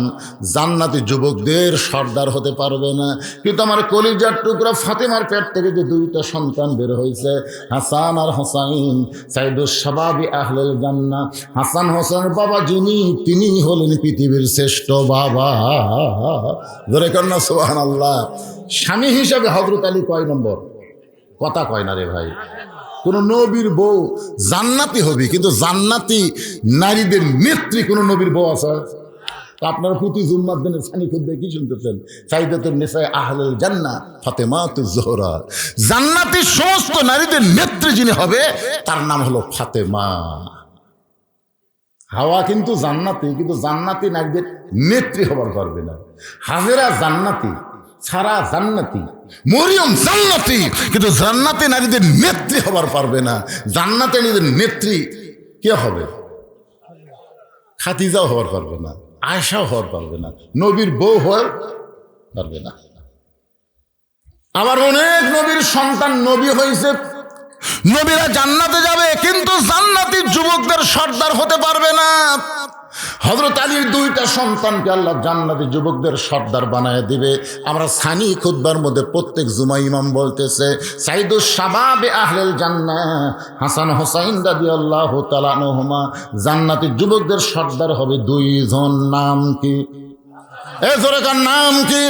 [SPEAKER 1] জান্নাতি যুবকদের সর্দার হতে পারবে না। কিন্তু আমার কলিজার টুকরা ফাতেমার পেট থেকে যে 2টা সন্তান বের হয়েছে, হাসান আর হোসাইন, সাইদুস শাবাবি আহলেল জান্নাহ। হাসান হোসেনের বাবা যিনি, তিনি হলেন পৃথিবীর শ্রেষ্ঠ বাবা। ধরে কন্যা সুবহানাল্লাহ। স্বামী হিসাবে হযরত আলী কয় নম্বর? কথা কয় না রে ভাই। কোন নবীর বউ জান্নাতি হবে, কিন্তু জান্নাতি নারীদের নেত্রী কোন নবীর বউ আছে? আপনারা প্রতি জুম্মার দিনে সানি খুদ্ে কি শুনতেছেন? সাইদাতুন নিসা আহলুল জান্নাহ ফাতেমাতুজ জোহরা। জান্নাতি সমস্ত নারীদের নেত্রী যিনি হবে, তার নাম হলো ফাতেমা। হাওয়া কিন্তু জান্নাতি, কিন্তু জান্নাতি নারীদের নেত্রী হবার পারবে না। হাজেরা জান্নাতি, সারা জান্নাতি, মরিয়ম জান্নাতি, কিন্তু জান্নাতি নারীদের নেত্রী হবার পারবে না। জান্নাতি নারীদের নেত্রী কে হবে? খাদিজাও হবার পারবে না, আয়েশাও হওয়ার পারবে না, নবীর বউ হওয়ার পারবে না। আবার অনেক নবীর সন্তান নবী হয়েছে, নবীরা জান্নাতে যাবে, কিন্তু জান্নাতি যুবকদের সর্দার হতে পারবে না। হযরত আলীর দুইটা সন্তানকে আল্লাহ জান্নাতি যুবকদের সর্দার বানায় দিবে। আমরা সানি খুতবার মধ্যে প্রত্যেক জুমা ইমাম বলতেছে সাইদুস শাবাবে আহলেল জান্নাহ হাসান হোসাইন রাদিয়াল্লাহু তাআলা আনহুমা, জান্নাতি যুবকদের সর্দার হবে দুইজন। নাম কি? এ জোরে কার নাম কি?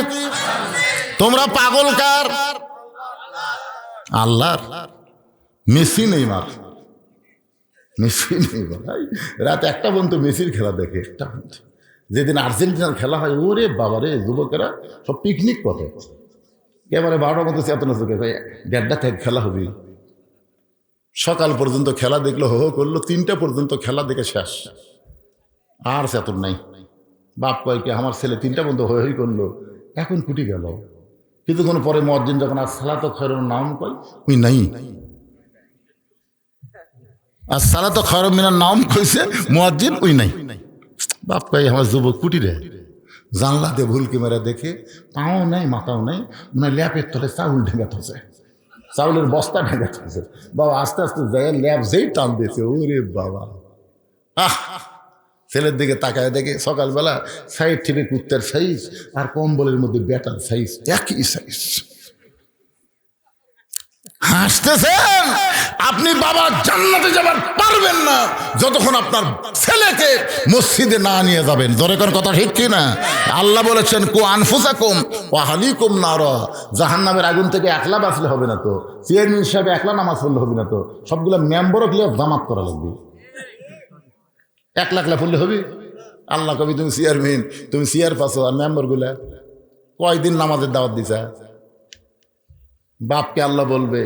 [SPEAKER 1] তোমরা পাগল কার? আল্লাহর। মেসি নেইমার, মেসি নেইমার রাত একটা পর্যন্ত মেসির খেলা দেখে। একটা যেদিন আর্জেন্টিনার খেলা হয়, ওরে বাবারে যুবকেরা সব পিকনিক পথে এবারে 12টার মধ্যে চেতনা চোখে ভাই 1:30 থেকে খেলা হবে। সকাল পর্যন্ত খেলা দেখলো, হো হো করলো, 3টা পর্যন্ত খেলা দেখে শেষ, আর চেতন নাই। বাপ কয় কি আমার ছেলে 3টা পর্যন্ত হই হই করলো, এখন কুটি গেল। কিছুক্ষণ পরে মুয়াজ্জিন যখন আসসালাতু খায়রুন নাম কয়, ওই নাই। আসসালাতু খায়রুন মিনান নাম কইছে মুয়াজ্জিন, ওই নাই। বাপ কয় আমার যুবক কুটি রে, জানলা দিয়ে ভুলকি মেরে দেখে পাও নাই মাথাও নাই, মানে ল্যাপের তলে চাউল ঢেঙ্গাতেছে, চাউলের বস্তা ঢেঙ্গাতেছে। বাবা আস্তে আস্তে যায় ল্যাপ যেই টান দিয়েছে, ওরে বাবা। আহ, ছেলের দিকে তাকায় দেখে সকালবেলা সাইড থেকে কুত্তার সাইজ আর কম্বলের মধ্যে বেটার সাইজ একই সাইজ। হাসতেছেন আপনি, বাবা জান্নাতে যাবার পারবেন না যতক্ষণ আপনার ছেলেকে মসজিদে না নিয়ে যাবেন। জোরে করে কথা ঠিক কি না? আল্লাহ বলেছেন কু আনফুসাকুম ওয়া আহলিকুম নারা, জাহান্নামের আগুন থেকে একলা বাঁচলে হবে না তো, চেয়ারম্যান হিসাবে একলা নামাজ পড়লে হবে না তো, সবগুলো মেম্বারও ক্লিয়ার জামাত করা লাগবে। একলা পড়লে হবে? আল্লাহ কবি তুমি চেয়ারম্যান, তুমি চেয়ার পাচ্ছ, আর মেম্বার গুলা কয়দিন নামাজের দাওয়াত দিছা? বাপকে আল্লাহ বলবে,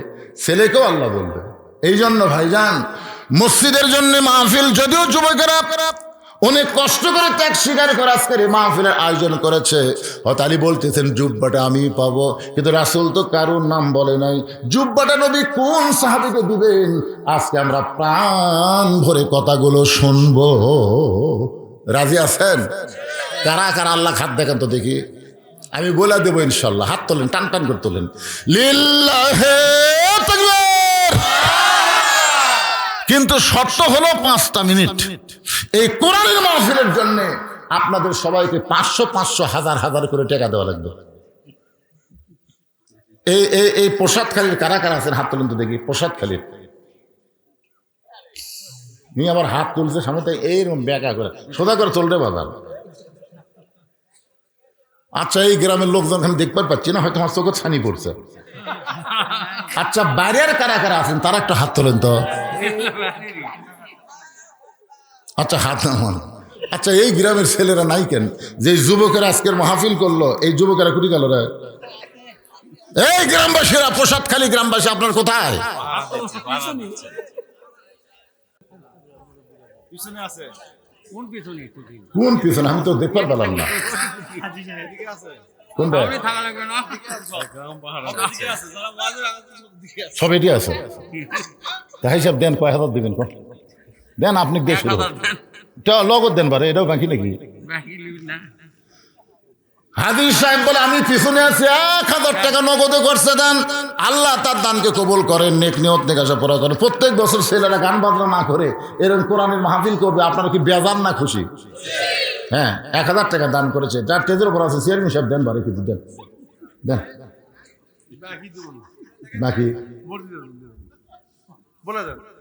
[SPEAKER 1] ছেলেকেও আল্লাহ বলবে। এই জন্য ভাইজান মসজিদের জন্য মাহফিল, যদিও যুবকেরা অনেক কষ্ট করে ত্যাগ স্বীকার করে আজকের এই মাহফিলের আয়োজন করেছে। হতালি বলতেছেন জুব্বাটা আমি পাবো, কিন্তু রাসূল তো কারোর নাম বলে নাই। জুব্বাটা নবী কোন সাহাবীকে দিবেন? আজকে আমরা প্রাণ ভরে কথাগুলো শুনবো। রাজি আছেন? কারা কারা আল্লাহ খাত দেখেন তো দেখি, আমি বলে দেবো ইনশাল্লাহ। হাত তোলেন, টান টান করে তোলেন। লিল্লাহে তাকবীর। কিন্তু শর্ত হলো 5টা মিনিট। এই কোরআনের মাহফিলের জন্য আপনাদের সবাইকে 500 500 হাজার হাজার করে টাকা দেওয়া লাগবে। এই প্রসাদখালীর কারা কারা আছেন হাত তোলেন তো দেখি। প্রসাদখালীর নিয়ে আবার হাত তুলছে সামনে থেকে এইরকম ব্যাকা করে সোজা করে চলবে বাজার। আচ্ছা, এই গ্রামের লোকজন আমি দেখতে পাচ্ছি না, হয়তো আমার চোখে ছানি পড়ছে। আচ্ছা, বাইরের কারা কারা আছেন তারা একটা হাত তোলেন তো। আচ্ছা, হাত নামান। আচ্ছা, এই গ্রামের ছেলেরা নাই কেন? যে যুবকেরা আজকের মাহফিল করলো, এই যুবকেরা কুটি গেল রে? এই গ্রামবাসীরা, প্রসাদখালী গ্রামবাসী, আপনার কোথায়? কোন পিছনে? আমি তো দেখতে পেলাম না। কোনটা? সব এটি আছে। তাই হিসাব দেন, কয় হাজার দিবেন দেন, আপনি দিয়ে শুরু লগত দেন পারে, এটাও বাকি নাকি? হাজির সাহেব বলে আমি পিছনে আছি, 1000 টাকা নগদে করছে দেন। আল্লাহ তার দানকে কবুল করেন, নেক নিয়ত নেকাশা পড়া করেন। প্রত্যেক বছর ছেলেরা গান বাজনা না করে এরকম কোরআনের মাহফিল করবে, আপনারা কি বেজান না খুশি? হ্যাঁ, 1000 টাকা দান করেছে, যার তেজের উপর আছে চেয়ারম্যান সাহেব দেন বারে কিছু দেন দেন। বাকি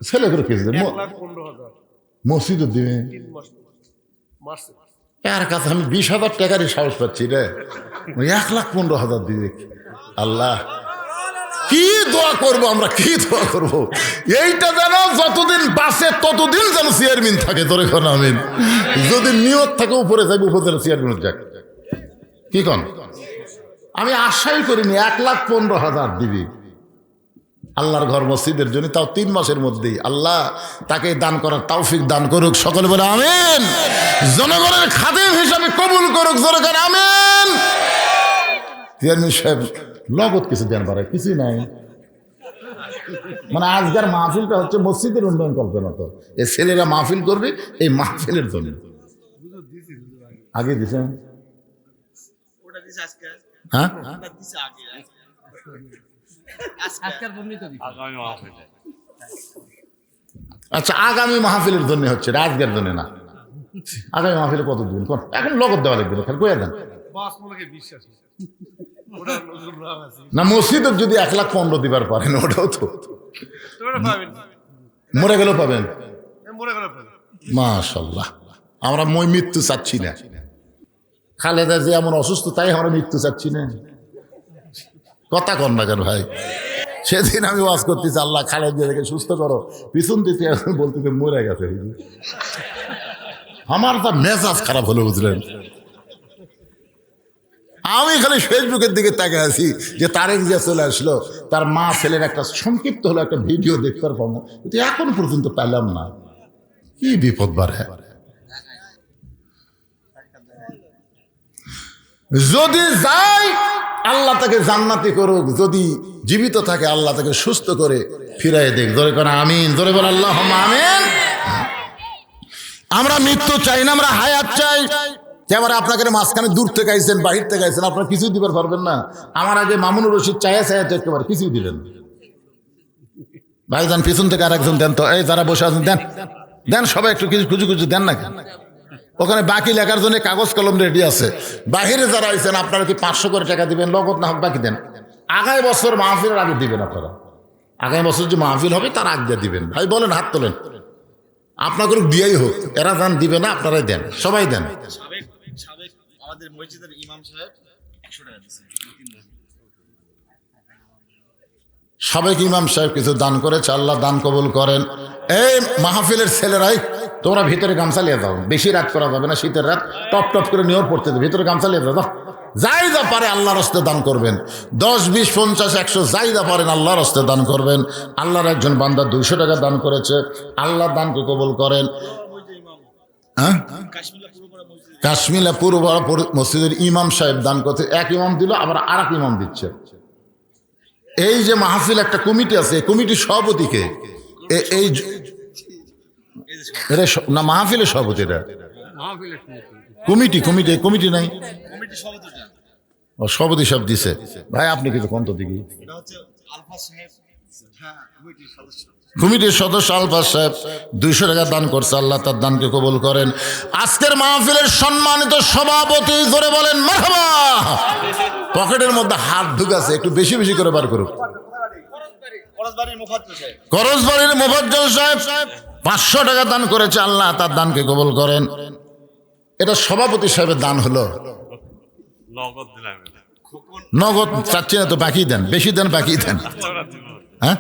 [SPEAKER 1] ছেলে করে কিছু দেন, মসজিদও দিবে। এর কাছে আমি 20,000 টাকারই সাহস পাচ্ছি রে, 1,15,000 দিবে। আল্লাহ, কি দোয়া করবো আমরা, কি দোয়া করবো? এইটা যেন যতদিন বাঁচে ততদিন যেন চেয়ারম্যান থাকে। তোর এখন আমিন। যদি নিয়ত থাকে উপরে যাবে, উপজেলা চেয়ারম্যান যাক। কি কন? আমি আশাই করিনি 1,15,000 দিবি আল্লাহর ঘর মসজিদের জন্য, তাও 3 মাসের মধ্যেই। আল্লাহ তাকে দান করার তৌফিক দান করুক। সকলে বলে আমিন। জনগণের খাদেম হিসাবে কবুল করুক। জোরে করে আমিন। চেয়ারম্যান সাহেব নগদ কিছু দেন পারে, কিছুই নাই। মানে আজকের মাহফিলটা হচ্ছে মসজিদের উন্নয়ন কল্পনা। তো এই ছেলেরা মাহফিল করবে এই মাহফিলের জন্য। আগে দিছেন? হ্যাঁ, আচ্ছা, আগামী মাহফিলের জন্য হচ্ছে, আজকের জন্য না। আগামী মাহফিলে কত দিবেন কোন এখন লগত দেওয়া লাগবে না, খালি কয়ে দেন না। মসজিদের যদি 1,15,000 দিবার পারেন ওটাও তো মরে গেলেও পাবেন। মাশাআল্লাহ, আমরা মই মৃত্যু চাচ্ছি না। খালেদা যে এমন অসুস্থ তাই আমরা মৃত্যু চাচ্ছি না। কথা কন না কেন ভাই? সেদিন আমি ওয়াজ করতেছি, আল্লাহ খালেদা দেখে সুস্থ করো, পিছন দিতে বলতে মরে গেছে। আমার তা মেজাজ খারাপ হলো বুঝলেন। আমি খালি ফেসবুকের দিকে তাকে আছি যে তারেক যে চলে আসলো, তার মা ছেলের একটা সংক্ষিপ্ত হলো একটা ভিডিও দেখতে পাবো, কিন্তু এখন পর্যন্ত পেলাম না। কি বিপদ বাড়ে। যদি যাই আল্লাহ তাকে জান্নাতি করুক, যদি জীবিত থাকে আল্লাহ তাকে সুস্থ করে ফিরাই দেখ। জোরে করে আমিন, জোরে বলে আল্লাহ আমিন। আমরা মৃত্যু চাই না, আমরা হায়াত চাই। এবারে আপনাকে মাঝখানে দূর থেকে আইছেন, বাহির থেকে আইছেন, আপনারা কিছুই দিবার পারবেন না। আমার আগে মামুনুর রশিদ চায়া একেবারে কিছুই দিলেন। ভাইজান পিছন থেকে আর একজন দেন তো, এই যারা বসে আছেন দেন দেন, সবাই একটু কিছু খুঁজে খুঁজে দেন না। ওখানে বাকি লেখার জন্য কাগজ কলম রেডি আছে। বাহিরে যারা আইছেন আপনারা কি 500 করে টাকা দিবেন, নগদ না হোক বাকি দেন। আগামী বছর মাহফিলের আগে দিবেন আপনারা। আগামী বছর যে মাহফিল হবে তার আগে দিবেন। ভাই বলেন, হাত তোলেন। আপনাদের দিয়াই হোক, এরা যান দিবে না, আপনারাই দেন, সবাই দেন।
[SPEAKER 2] আমাদের মসজিদের ইমাম সাহেব 100 টাকা দিয়েছেন।
[SPEAKER 1] সাবেক ইমাম সাহেব কিছু দান করেছে, আল্লাহ দান কবুল করেন। এই মাহফিলের ছেলেরাই তোমরা ভিতরে গামছা লিয়ে যাও, বেশি রাত করা যাবে না, শীতের রাত টপ টপ করে নিয়োগ পড়তে দেবে, ভিতরে গামছা লিয়ে যাও। যাই যা পারে আল্লাহর হস্তে দান করবেন। 10, 20, 50, 100 যাই যা পারেন আল্লাহর হস্তে দান করবেন। আল্লাহর একজন বান্দা 200 টাকা দান করেছে, আল্লাহ দানকে কবুল করেন। হ্যাঁ, কাশ্মীরা পূর্ব মসজিদের ইমাম সাহেব দান করতে, এক ইমাম দিল, আবার আর এক ইমাম দিচ্ছে। এই যে মাহফিল একটা কমিটি আছে, এই কমিটির সভাপতিকে এই না মাহফিলের সভাপতি, এটা কমিটি কমিটি কমিটি নাই, সভাপতি সব দিছে। ভাই আপনি কিছু কন্ত দিকে কমিটির সদস্য আলফাজ সাহেব 200 টাকা দান করছে, আল্লাহ তার দানকে কবুল করেন। আজকের মাহফিলের সম্মানিত সভাপতি, জোরে বলেন মারহাবা। পকেটের মধ্যে হাত ঢুকাছে, একটু বেশি বেশি করে বার করুক। করজবাড়ির মুফাজ্জল সাহেব 500 টাকা দান করেছে, আল্লাহ তার দানকে কবুল করেন। এটা সভাপতি সাহেবের দান হলো। নগদ চাচ্ছি না তো, বাকি দেন, বেশি দেন, বাকি দেন। হ্যাঁ,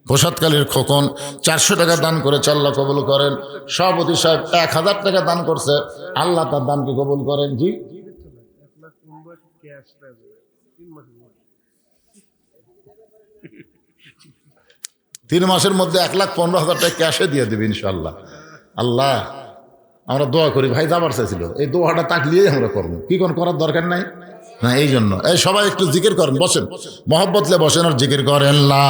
[SPEAKER 1] প্রসাদকালীর খোকন 400 টাকা দান করেছে, আল্লাহ কবুল করেন। সভাপতি সাহেব 1000 টাকা দান করছে, আল্লাহ তার দানকে কবুল করেন। জি, 3 মাসের মধ্যে 1,15,000 টাকা ক্যাশে দিয়ে দেবে ইনশাল্লাহ। আল্লাহ আমরা দোয়া করি। ভাই যাবার চাইছিল, এই দোয়াটা তাকলিয়েই আমরা করবো, কি কোন করার দরকার নাই না। এই জন্য এই সবাই একটু জিকির করেন, বসেন, মহব্বতলে বসেন আর জিকির করেন। লা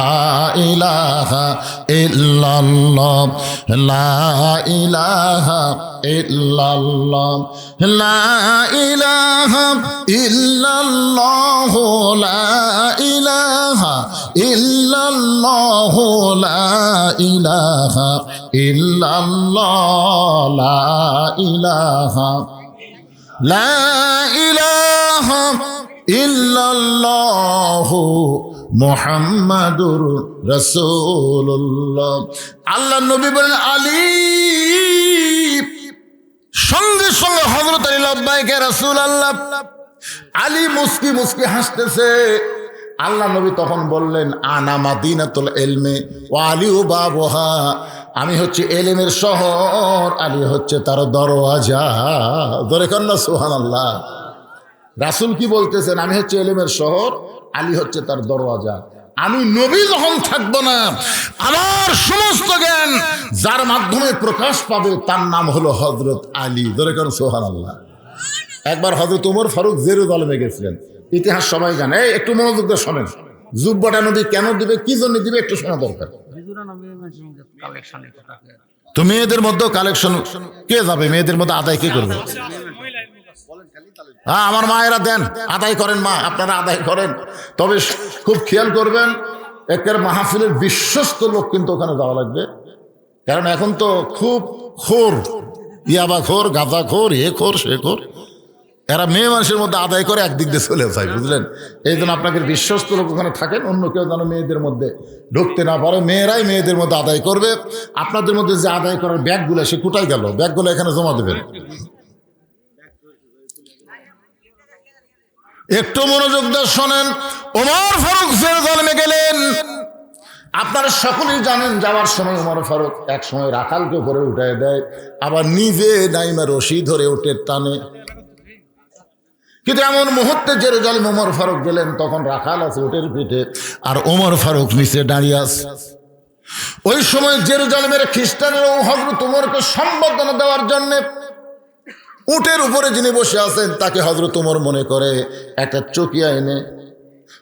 [SPEAKER 1] ইলাহা ইল্লাল্লাহ, লা ইলাহা ইল্লাল্লাহ, লা ইলাহা ইল্লাল্লাহ, লা ইলাহা ইল্লাল্লাহ, লা ইলাহা ইল্লাল্লাহ, লা ইলাহা লা ইলাহা ইল্লাল্লাহ মুহাম্মাদুর রাসূলুল্লাহ। আল্লাহ নবী বলেন আলী, সঙ্গে সঙ্গে হযরত আলী লাব্বাইক ইয়া রাসূলুল্লাহ। আলী মুস্কি মুস্কি হাসতেছে। আল্লাহ নবী তখন বললেন আনা মাদিনাতুল ইলমি ওয়া আলী বাবুহা, আমি হচ্ছে এলেমের শহর, আলী হচ্ছে তার দরওয়াজা। ধরে কন্যা সুবহানাল্লাহ। রাসূল কি বলতেছেন? আমি হচ্ছে এলেমের শহর, আলী হচ্ছে তার দরওয়াজা। আমি নবী যখন থাকবো না, আমার সমস্ত জ্ঞান যার মাধ্যমে প্রকাশ পাবে তার নাম হলো হযরত আলী। ধরে কন্যা সুবহানাল্লাহ। একবার হযরত ওমর ফারুক জেরুজালেমে গেছিলেন, ইতিহাস সবাই জানে। এই একটু মনোযোগ দিয়ে শোনেন, জুব্বাটা নবী কেন দিবে, কি জন্য দিবে, একটু শোনা দরকার। তো মেয়েদের মধ্যেও কালেকশন কে যাবে? মেয়েদের মধ্যে আদায় কে করবে? হ্যাঁ, আমার মায়েরা দেন, আদায় করেন, মা আপনারা আদায় করেন। তবে খুব খেয়াল করবেন, একের মাহফিলের বিশ্বস্ত লোক কিন্তু ওখানে যাওয়া লাগবে। কারণ এখন তো খুব খোর ইয়াবা খোর, গাঁজা খোর, এ খোর, সে খোর। এরা মেয়ে মানুষের মধ্যে আদায় করে একদিক দিয়ে চলে যায়, বুঝলেন? এই জন্য আপনাকে বিশ্বস্ত লোক ওখানে থাকেন, অন্য কেউ যেন মেয়েদের মধ্যে ঢুকতে না পারে। মেয়েরাই মেয়েদের মধ্যে আদায় করবে। আপনাদের মধ্যে যে আদায় করার ব্যাগগুলো, সে কোথায় গেল? ব্যাগগুলো এখানে জমা দেবেন। একটু মনোযোগ দিয়ে শোনেন। ওমর ফারুক জেরুজালেমে গেলেন। আপনারা সকলেই জানেন, যাওয়ার সময় ওমর ফারুক এক সময় রাখালকে উপরে উঠায় দেয়, আবার নিজে নাইমা রশি ধরে উঠে টানে। কিন্তু এমন মুহূর্তে জেরুজালেম ওমর ফারুক গেলেন, তখন রাখাল আছে উটের পিঠে, আর ওমর ফারুক নিচে দাঁড়িয়ে আছে। ওই সময় জেরুজালেমের খ্রিস্টানেরা হযরত ওমরকে সম্বর্ধনা দেওয়ার জন্য উটের উপরে যিনি বসে আছেন তাকে হযরত ওমর মনে করে একটা চকিয়া এনে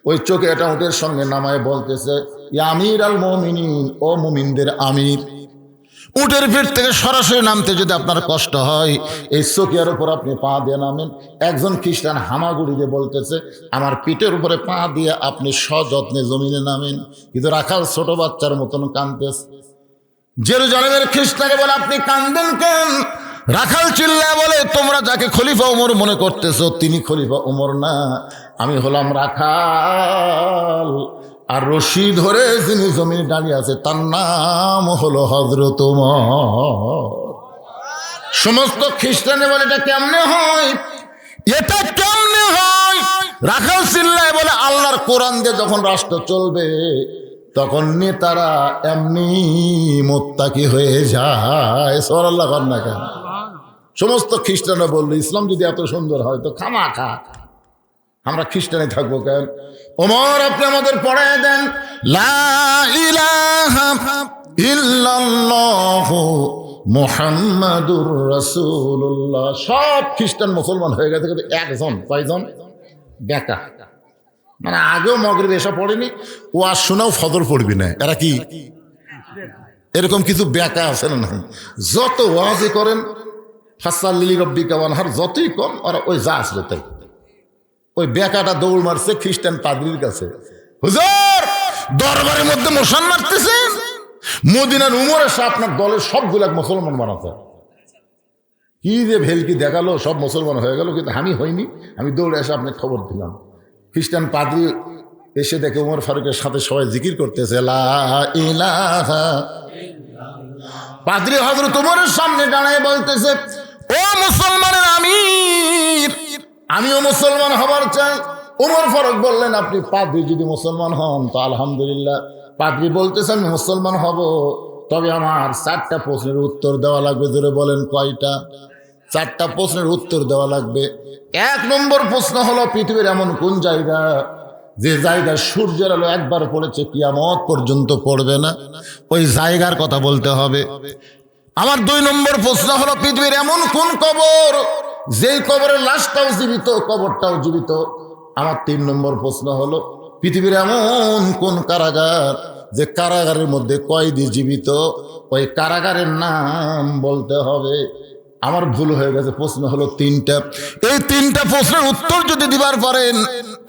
[SPEAKER 1] ওই চকিয়াটা উটের সঙ্গে নামায় বলতেছে, ইয়া আমির আল মুমিনিন, ও মুমিনদের আমির। উটের পিঠ থেকে সরাসরি নামতে যদি আপনার কষ্ট হয়, এই চকিয়ার উপর আপনি পা দিয়ে নামেন। একজন খ্রিস্টান হামাগুড়ি দিয়ে বলতেছে, আমার পিঠের উপরে পা দিয়ে আপনি সযত্নে জমিনে নামেন। কিন্তু রাখাল ছোট বাচ্চার মতন কাঁদতেছে। জেরুজালেমের খ্রিস্টানকে বলে, আপনি কাঁদেন কেন? রাখাল চিল্লায় বলে, তোমরা যাকে খলিফা ওমর মনে করতেছো তিনি খলিফা ওমর না, আমি হলাম রাখাল। আর রশি ধরে যিনি জমিনে দাঁড়িয়ে আছে তার নাম হলো হযরত ওমর। সমস্ত খ্রিস্টানে বলে, এটা কেমনে হয়? এটা কেমনে হয়? রাখাল চিল্লায় বলে, আল্লাহর কোরআন দিয়ে যখন রাষ্ট্র চলবে তখন নেতারা এমনি মোত্তাকি হয়ে যায়। সুবহানাল্লাহ না কেন? সমস্ত খ্রিস্টানরা বললো, ইসলাম যদি এত সুন্দর হয় তো খামাখা আমরা খ্রিস্টানে থাকবো কেন? ওমর, আপনি আমাদের পড়ায় দেন, লা ইলাহা ইল্লাল্লাহু মুহাম্মাদুর রাসূলুল্লাহ। সব খ্রিস্টান মুসলমান হয়ে গেছে, কিন্তু একজন, কয়জন? বেকা। মানে আগেও মগরিব এসব পড়েনি, ওয়াজ শোনাও ফজর পড়বি না। এরা কি এরকম কিছু বেকা আছে না? যত ওয়াজই করেন, ফাসাল্লি লিরাব্বিকা ওয়ানহার, যতই কম ওরা ওই যা আসলে তাই। ওই বেকাটা দৌড় মারছে খ্রিস্টান পাদ্রীর কাছে, হুজুর দরবারের মধ্যে মশান মারতেছেন। মদিনার উমর এসে আপনার দলের সবগুলা মুসলমান বানাতে, কি যে ভেলকি দেখালো, সব মুসলমান হয়ে গেল, কিন্তু আমি হইনি। আমি দৌড়ে এসে আপনাকে খবর দিলাম। খ্রিস্টান পাদ্রী এসে দেখে ওমর ফারুকের সাথে সবাই জিকির করতেছে, লা ইলাহা। পাদ্রী হযরত ওমরের সামনে দাঁড়ায় বলতেছে, ও মুসলমানের আমির, আমিও মুসলমান হবার চাই। ওমর ফারুক বললেন, আপনি পাদ্রী যদি মুসলমান হন তো আলহামদুলিল্লাহ। পাদ্রী বলতেছে, আমি মুসলমান হব, তবে আমার 4টা প্রশ্নের উত্তর দেওয়া লাগবে। জোরে বলেন, কয়টা? 4টা প্রশ্নের উত্তর দেওয়া লাগবে। 1 নম্বর প্রশ্ন হলো, পৃথিবীর এমন কোন জায়গা যে জায়গায় সূর্যের আলো একবার পড়েছে কিয়ামত পর্যন্ত পড়বে না? ওই জায়গার কথা বলতে হবে। আমার 2 নম্বর প্রশ্ন হলো, পৃথিবীর এমন কোন কবর যেই কবরের লাশটাও জীবিত, কবরটাও জীবিত। আমার 3 নম্বর প্রশ্ন হলো, পৃথিবীর এমন কোন কারাগার যে কারাগারের মধ্যে কয়েদি জীবিত, ওই কারাগারের নাম বলতে হবে। আমার ভুল হয়ে গেছে, প্রশ্ন হলো 3টা। এই 3টা প্রশ্নের উত্তর যদি দিবার পারেন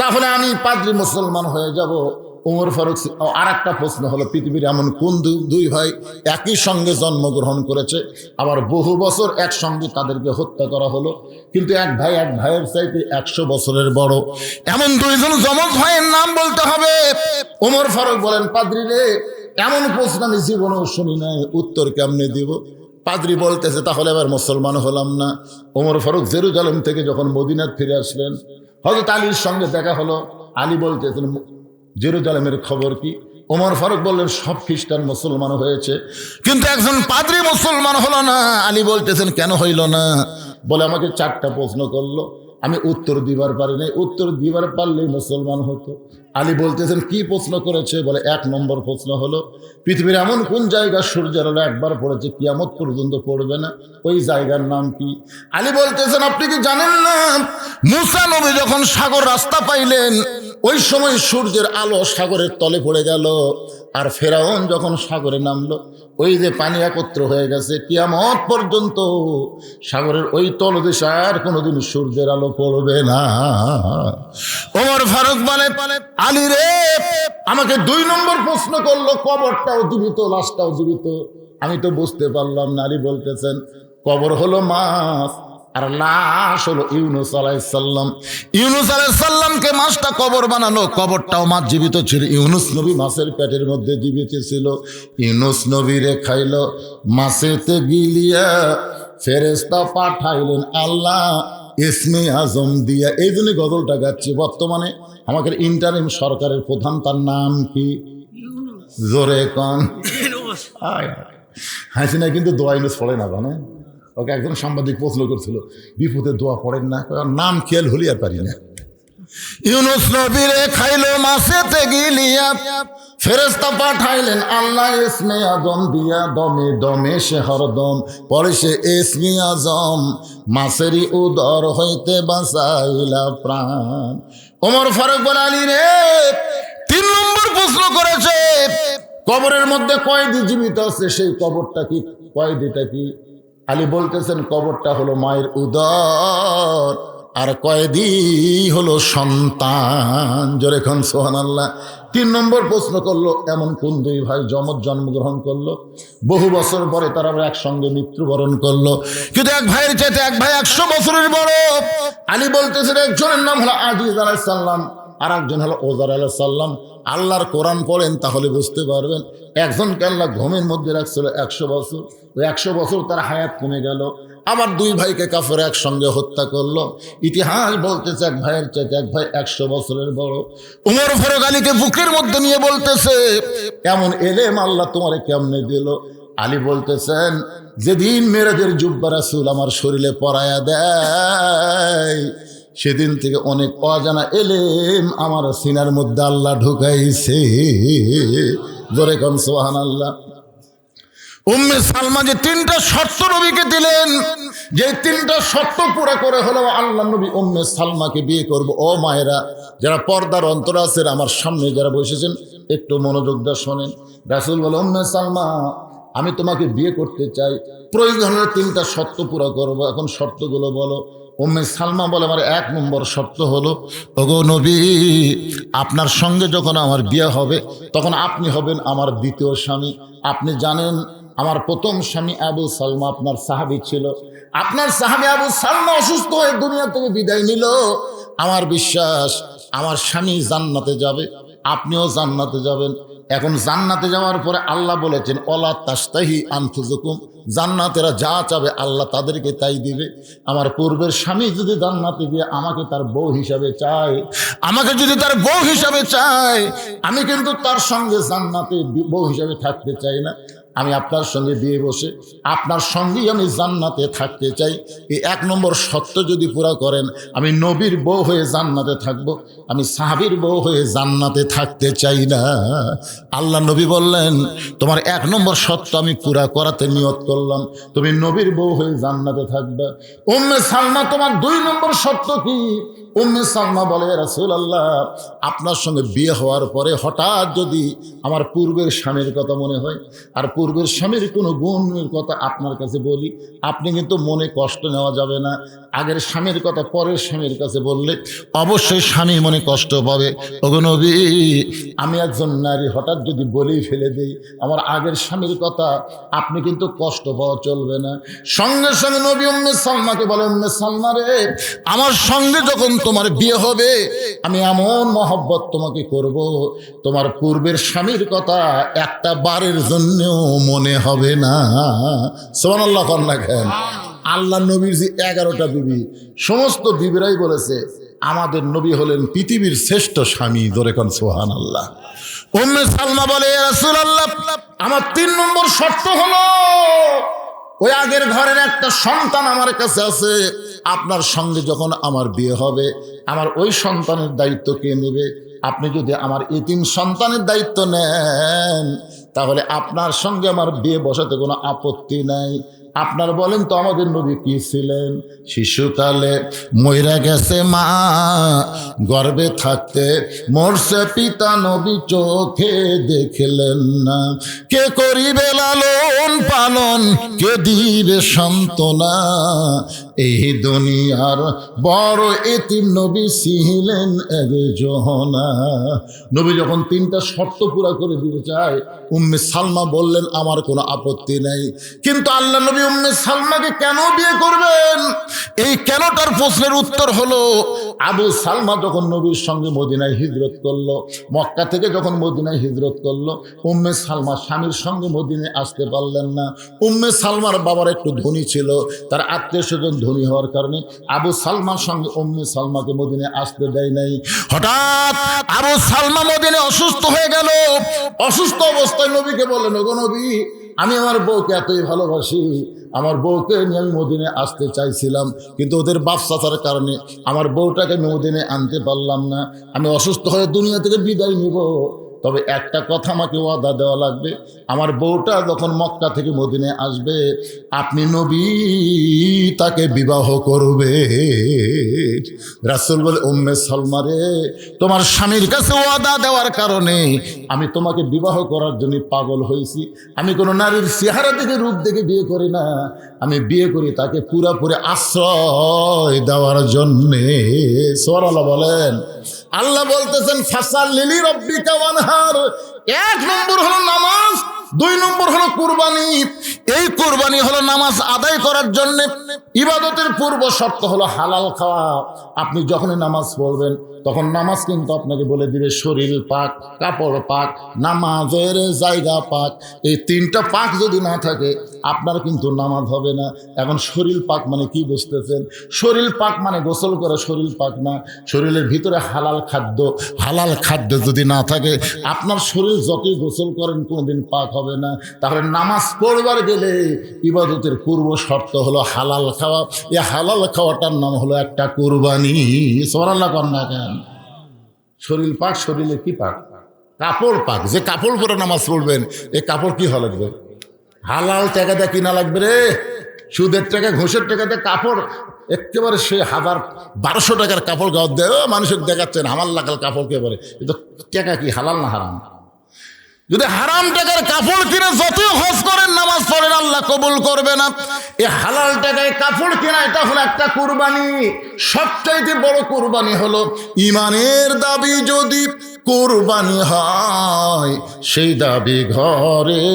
[SPEAKER 1] তাহলে আমি পাদ্রী মুসলমান হয়ে যাব। ওমর ফারুক। আর একটা প্রশ্ন হলো, পৃথিবীর এমন কোন দুই ভাই একই সঙ্গে জন্মগ্রহণ করেছে, আবার বহু বছর একসঙ্গে তাদেরকে হত্যা করা হলো, কিন্তু এক ভাই এক ভাইয়ের চাইতে 100 বছরের বড়, এমন 2 জন যমজ ভাইয়ের নাম বলতে হবে। ওমর ফারুক বলেন, পাদ্রী রে, এমন প্রশ্ন আমি জীবনেও শুনি নাই, উত্তর কেমনে দিব? পাদ্রী বলতেছে, তাহলে এবার মুসলমান হলাম না। ওমর ফারুক জেরুজালেম থেকে যখন মদিনায় ফিরে আসলেন, হযরত আলীর সঙ্গে দেখা হলো। আলী বলতেছেন, জেরুজালেমের খবর কি? ওমর ফারুক বললেন, সব খ্রিস্টান মুসলমান হয়েছে, কিন্তু একজন পাদ্রী মুসলমান হলো না। আলী বলতেছেন, কেন হইল না? বলে, আমাকে 4টা প্রশ্ন করলো, আমি উত্তর দিবার পারি নাই, উত্তর দিবার পারলেই মুসলমান হতো। আলী বলতেছেন, কি প্রশ্ন করেছে? বলে, 1 নম্বর প্রশ্ন হলো, পৃথিবীর এমন কোন জায়গা সূর্যের আলো একবার পড়েছে কিয়ামত পর্যন্ত পড়বে না, ওই জায়গার নাম কি? আলী বলতেছেন, আপনি কি জানেন না, মুসা নবী যখন সাগর রাস্তা পাইলেন, ওই সময় সূর্যের আলো সাগরের তলে পড়ে গেল, আর ফেরাউন যখন সাগরে নামলো, ওই যে পানি একত্র হয়ে গেছে, কিয়ামত পর্যন্ত সাগরের ওই তলদেশে আর কোনোদিন সূর্যের আলো পড়বে না। ওমর ফারুক বলে, আলী রে, আমাকে 2 নম্বর প্রশ্ন করলো, কবরটাও জীবিত লাশটাও জীবিত, আমি তো বুঝতে পারলাম না। আলী বলতেছেন, কবর হলো মাছ আর লাশ হলো ইউনুস আলাইহিস সালাম। ইউনুস আলাইহিস সালামকে মাছটা কবর বানালো, কবরটাও মাছ জীবিত ছিল। ইউনুস নবী মাছের পেটের মধ্যে জীবিত ছিল। ইউনুস নবীরে খাইলো, মাছেতে গিলিয়া ফেরেশতা পাঠাইলেন আল্লাহ ইসমে আজম দিয়া। এই জন্য গজলটা গাচ্ছি। বর্তমানে আমাদের ইন্টারিম সরকারের প্রধান, তার নাম কি? জোরে কন। হাসিনা কিন্তু দোয়া ইউনুস পড়ে না, জানেন? ওকে একজন সাংবাদিক প্রশ্ন করছিল, বিপদে দোয়া পড়েন না? নাম খেয়াল হলি আর পারি না। ইউনুস নবীরে খাইলো মাছেতে গিলিয়া ফেরেশতা পাঠাইলেন আল্লাহ ইসমে আজম দিয়া। দমে দমে সে হরদম পরে সে ইসমে আজম, মাছেরই উদর হইতে বাঁচাইলা প্রাণ। ওমর ফারুক বলে, আলী রে 3 নম্বর প্রশ্ন করেছে, কবরের মধ্যে কয়েদি জীবিত আছে, সেই কবরটা কি, কয়েদিটা কি? আলী বলতেছেন কবরটা হলো মায়ের উদর, আর কয়েদি হলো সন্তান। জোরে খান সুবহানাল্লাহ। 3 নম্বর প্রশ্ন করলো, এমন কোন 2 ভাই যমজ জন্মগ্রহণ করলো, বহু বছর পরে তারা একসঙ্গে মৃত্যুবরণ করলো, কিন্তু এক ভাইয়ের চাইতে এক ভাই 100 বছরের বড়। আলী বলতেছেন একজনের নাম হলো আজিজ আলাইহিস সালাম, আর একজন হলো ওজার আলাইহিস সালাম। আল্লাহর কোরআন পড়েন তাহলে বুঝতে পারবেন। একজনকে আল্লাহ ঘুমের মধ্যে রাখছিল 100 বছর, ওই 100 বছর তার হায়াত কমে গেল। আবার 2 ভাইকে কাফের একসঙ্গে হত্যা করলো। ইতিহাস বলতেছে এক ভাইয়ের চাইতে এক ভাই 100 বছরের বড়। উমর ফারুক আলীকে বুকের মধ্যে নিয়ে বলতেছে, এমন এলেম আল্লাহ তোমারে কেমনে দিল? আলী বলতেছেন, যেদিন মেরাজের জুব্বা রাসূল আমার শরীরে পরায়া দেয়, সেদিন থেকে অনেক অজানা এলেম আমার সিনার মধ্যে আল্লাহ ঢুকাইছে। জোরে কোন সুবহানাল্লাহ। উম্মে সালমা যে 3টা শর্ত নবীকে দিলেন, যে 3টা শর্ত পুরো করে হলো আল্লাহ নবী উম্মে সালমাকে বিয়ে করব। ও মায়েরা, যারা পর্দার অন্তর আছেন, আমার সামনে যারা বসেছেন, একটু মনোযোগ দিয়ে শোনেন। রাসূল বলে, উম্মে সালমা আমি তোমাকে বিয়ে করতে চাই, প্রয়োজন হলে 3টা শর্ত পুরো করব। এখন শর্তগুলো বলো। উম্মে সালমা বলে, আমার 1 নম্বর শর্ত হলো, ওগো নবী, আপনার সঙ্গে যখন আমার বিয়ে হবে তখন আপনি হবেন আমার 2য় স্বামী। আপনি জানেন আমার প্রথম স্বামী আবু সালমা আপনার সাহাবী ছিল। আপনার সাহাবী আবু সালমা অসুস্থ হয়ে দুনিয়া থেকে বিদায় নিল। আমার বিশ্বাস আমার স্বামী জান্নাতে যাবে, আপনিও জান্নাতে যাবেন। এখন জান্নাতে যাওয়ার পরে আল্লাহ বলেছেন, ওয়ালা তাস্তাহি আনফুসুকুম, জান্নাতেরা যা চাবে আল্লাহ তাদেরকে তাই দিবে। আমার পূর্বের স্বামী যদি জান্নাতে গিয়ে আমাকে তার বউ হিসাবে চায়, আমাকে যদি তার বউ হিসাবে চায়, আমি কিন্তু তার সঙ্গে জান্নাতে বউ হিসাবে থাকতে চাই না। আমি আপনার সঙ্গে বিয়ে বসে আপনার সঙ্গেই আমি জান্নাতে থাকতে চাই। এই 1 নম্বর শর্ত যদি পুরা করেন, আমি নবীর বউ হয়ে জান্নাতে থাকবো, আমি সাহাবীর বউ হয়ে জান্নাতে থাকতে চাই না। আল্লাহ নবী বললেন, তোমার 1 নম্বর শর্ত আমি পুরা করাতে নিয়ত করলাম, তুমি নবীর বউ হয়ে জান্নাতে থাকবে। উম্মে সালমা, তোমার 2 নম্বর শর্ত কি? উম্মে সালমা বলে, রাসূলুল্লাহ আপনার সঙ্গে বিয়ে হওয়ার পরে হঠাৎ যদি আমার পূর্বের স্বামীর কথা মনে হয়, আর পূর্বের স্বামীর কোনো গুণের কথা আপনার কাছে বলি, আপনি কিন্তু মনে কষ্ট নেওয়া যাবে না। আগের স্বামীর কথা পরের স্বামীর কাছে বললে অবশ্যই স্বামী মনে কষ্ট পাবে। ওগো নবী, আমি একজন নারী হঠাৎ যদি বলেই ফেলে দিই আমার আগের স্বামীর কথা, আপনি কিন্তু কষ্ট পাওয়া চলবে না। সঙ্গে সঙ্গে নবী উম্মে সালমাকে বলে, উম্মে সালমা রে, আমার সঙ্গে যখন তোমার বিয়ে হবে আমি এমন মহব্বত তোমাকে করব, তোমার পূর্বের স্বামীর কথা একটা বারের জন্যও মনে হবে না। সুবহানাল্লাহ কেন? আল্লাহ নবীর যে 11টা বিবি, সমস্ত বিবিরাই বলেছে আমাদের নবী হলেন পৃথিবীর শ্রেষ্ঠ স্বামী। ধরে কোন সুবহানাল্লাহ। উম্মে সালমা বলে, রাসূলুল্লাহ আমার 3 নম্বর শর্ত হলো, ওই আগের ঘরের একটা সন্তান আমার কাছে আছে, আপনার সঙ্গে যখন আমার বিয়ে হবে আমার ওই সন্তানের দায়িত্ব কে নেবে? আপনি যদি আমার এতিম সন্তানের দায়িত্ব নেন তাহলে আপনার সঙ্গে আমার বিয়ে বসাতে কোনো আপত্তি নাই। আপনার বলেন তো আমাদের নবী কি ছিলেন? শিশুকালে মইরা গেছে মা, গর্ভে থাকতে মরছে পিতা, নবী চোখে দেখলেন না। কে করিবে লালন পালন, কে দিবে সান্ত্বনা, এই দুনিয়ার বড় এতিম নবী ছিলেন একজনা। নবী যখন 3টা শর্ত পুরা করে দিতে চায়, উম্মে সালমা বললেন আমার কোনো আপত্তি নাই। কিন্তু আল্লাহ নবী উম্মে সালমাকে কেন বিয়ে করবেন, এই কেনটার প্রশ্নের উত্তর হলো, আবু সালমা যখন নবীর সঙ্গে মদিনায় হিজরত করলো, মক্কা থেকে যখন মদিনায় হিজরত করলো, উম্মে সালমা স্বামীর সঙ্গে মদিনায় আসতে পারলেন না। উম্মে সালমার বাবার একটু ধনী ছিল, তার আত্মীয় স্বজন ধনী হওয়ার কারণে আবু সালমার সঙ্গে উম্মে সালমাকে মদিনায় আসতে দেয় নাই। হঠাৎ আবু সালমা মদিনায় অসুস্থ হয়ে গেল। অসুস্থ অবস্থায় নবীকে বললেন, ওগো নবী, আমি আমার বউকে এতই ভালোবাসি, আমার বউকে নিয়ে আমি মদিনায় আসতে চাইছিলাম, কিন্তু ওদের বাপ চাচার কারণে আমার বউটাকে মদিনায় আনতে পারলাম না। আমি অসুস্থ হয়ে দুনিয়া থেকে বিদায় নিব, তবে একটা কথা আমাকে ওয়াদা দেওয়া লাগবে, আমার বউটা যখন মক্কা থেকে মদিনায় আসবে, আপনি নবী তাকে বিবাহ করবে। রাসূল বলে, উম্মে সালমা রে, তোমার স্বামীর কাছে ওয়াদা দেওয়ার কারণে আমি তোমাকে বিবাহ করার জন্য পাগল হয়েছি। আমি কোনো নারীর চেহারা দেখে রূপ দেখে বিয়ে করি না, আমি বিয়ে করি তাকে পুরাপুরি আশ্রয় দেওয়ার জন্যে। সুবহানাল্লাহ বলেন। আল্লাহ বলতেছেন, ফাসাল্লি রাব্বিকা ওয়ানহার। 1 নম্বর হলো নামাজ, 2 নম্বর হলো কুরবানি। এই কুরবানি হলো নামাজ আদায় করার জন্য। ইবাদতের পূর্ব শর্ত হলো হালাল খাওয়া। আপনি যখনই নামাজ পড়বেন তখন নামাজ কিন্তু আপনাকে বলে দিবে শরীর পাক, কাপড় পাক, নামাজের জায়গা পাক। এই 3টা পাক যদি না থাকে আপনার কিন্তু নামাজ হবে না। এখন শরীর পাক মানে কি বুঝতেছেন? শরীর পাক মানে গোসল করে শরীর পাক না, শরীরের ভিতরে হালাল খাদ্য। হালাল খাদ্য যদি না থাকে আপনার শরীর যতই গোসল করেন কোনোদিন পাক হবে না। তাহলে নামাজ পড়বার গেলে ইবাদতের পূর্ব শর্ত হলো হালাল খাওয়া। এই হালাল খাওয়াটার নাম হলো একটা কুরবানি। সুবহানাল্লাহ কর না কেন? শরীর পাক, শরীরে কি পাক? কাপড় পাক। যে কাপড় পরে নামাজ পড়বেন, এই কাপড় কি হওয়া লাগবে? হালাল টাকা দিয়ে কিনা লাগবে রে। সুদের টাকা, ঘুষের টাকা দিয়ে কাপড় একেবারে সে 1200 টাকার কাপড় গাও দেয় মানুষকে দেখাচ্ছেন আমার লাগাল কাপড় কে বলে। কিন্তু টাকা কি হালাল না হারাম? যদি হারাম টাকার কাপড় কিনে যতই হজ করেন নামাজ পড়েন, আল্লাহ কবুল করবে না। এই হালাল টাকায় কাপড় কেনা, এটা হলো একটা কুরবানি। সবচাইতে বড় কুরবানি হলো ইমানের দাবি যদি কুরবানি হয়, সেই দাবি ঘরে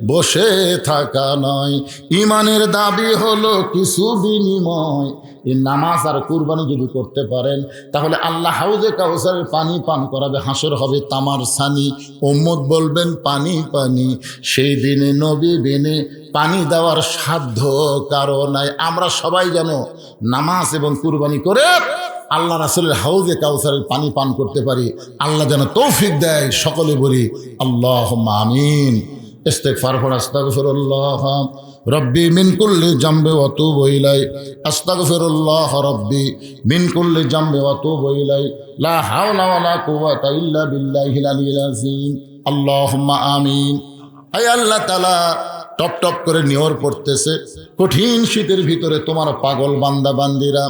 [SPEAKER 1] বসে থাকা নয়। ইমানের দাবি হলো কিছু বিনিময়। এই নামাজ আর কুরবানি যদি করতে পারেন তাহলে আল্লাহ হাউজে কাউসারের পানি পান করাবে, হাসর হবে তামার ছানি, উম্মত বলবেন পানি পানি। সেই দিনে নবী বিনে পানি দেওয়ার সাধ্য কারো নাই। আমরা সবাই যেন নামাজ এবং কুরবানি করে আল্লাহ রাসূলের হাউজে কাউসারের পানি পান করতে পারি। আল্লাহ যেন তৌফিক দেয়। সকলে বলি আল্লাহুম্মা আমিন। ইস্তিগফার পড়, আস্তাগফিরুল্লাহ রব্বি মিন কুল্লি জামবি ওয়া তুবু ইলাই, আস্তাগফিরুল্লাহ রব্বি মিন কুল্লি জামবি ওয়া তুবু ইলাই, লা হাওলা ওয়ালা কুওয়াতা ইল্লা বিল্লাহিল আলিয়্যিল আযীম। আল্লাহুম্মা আমিন। আয় আল্লাহ তাআলা, টপ টপ করে নিয়র পড়তেছে কঠিন শীতের ভিতরে তোমার পাগল বান্দা বান্দিরা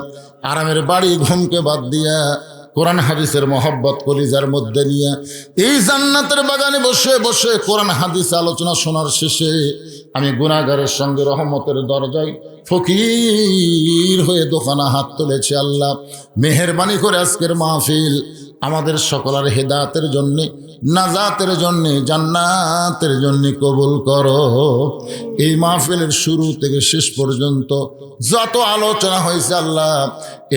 [SPEAKER 1] আরামের বাড়ি ঘুমকে বাদ দিয়া কোরআন হাদিসের মহব্বত কলিজার মধ্যে নিয়ে এই জান্নাতের বাগানে বসে বসে কোরআন হাদিস আলোচনা শোনার শেষে আমি গুনাহগারের সঙ্গে রহমতের দরজায় ফকির হয়ে দোকানা হাত তুলেছি। আল্লাহ মেহেরবানি করে আজকের মাহফিল আমাদের সকলের হেদায়েতের জন্যে, নাজাতের জন্যে, জান্নাতের জন্যে কবুল করো। এই মাহফিলের শুরু থেকে শেষ পর্যন্ত যত আলোচনা হয়েছে আল্লাহ,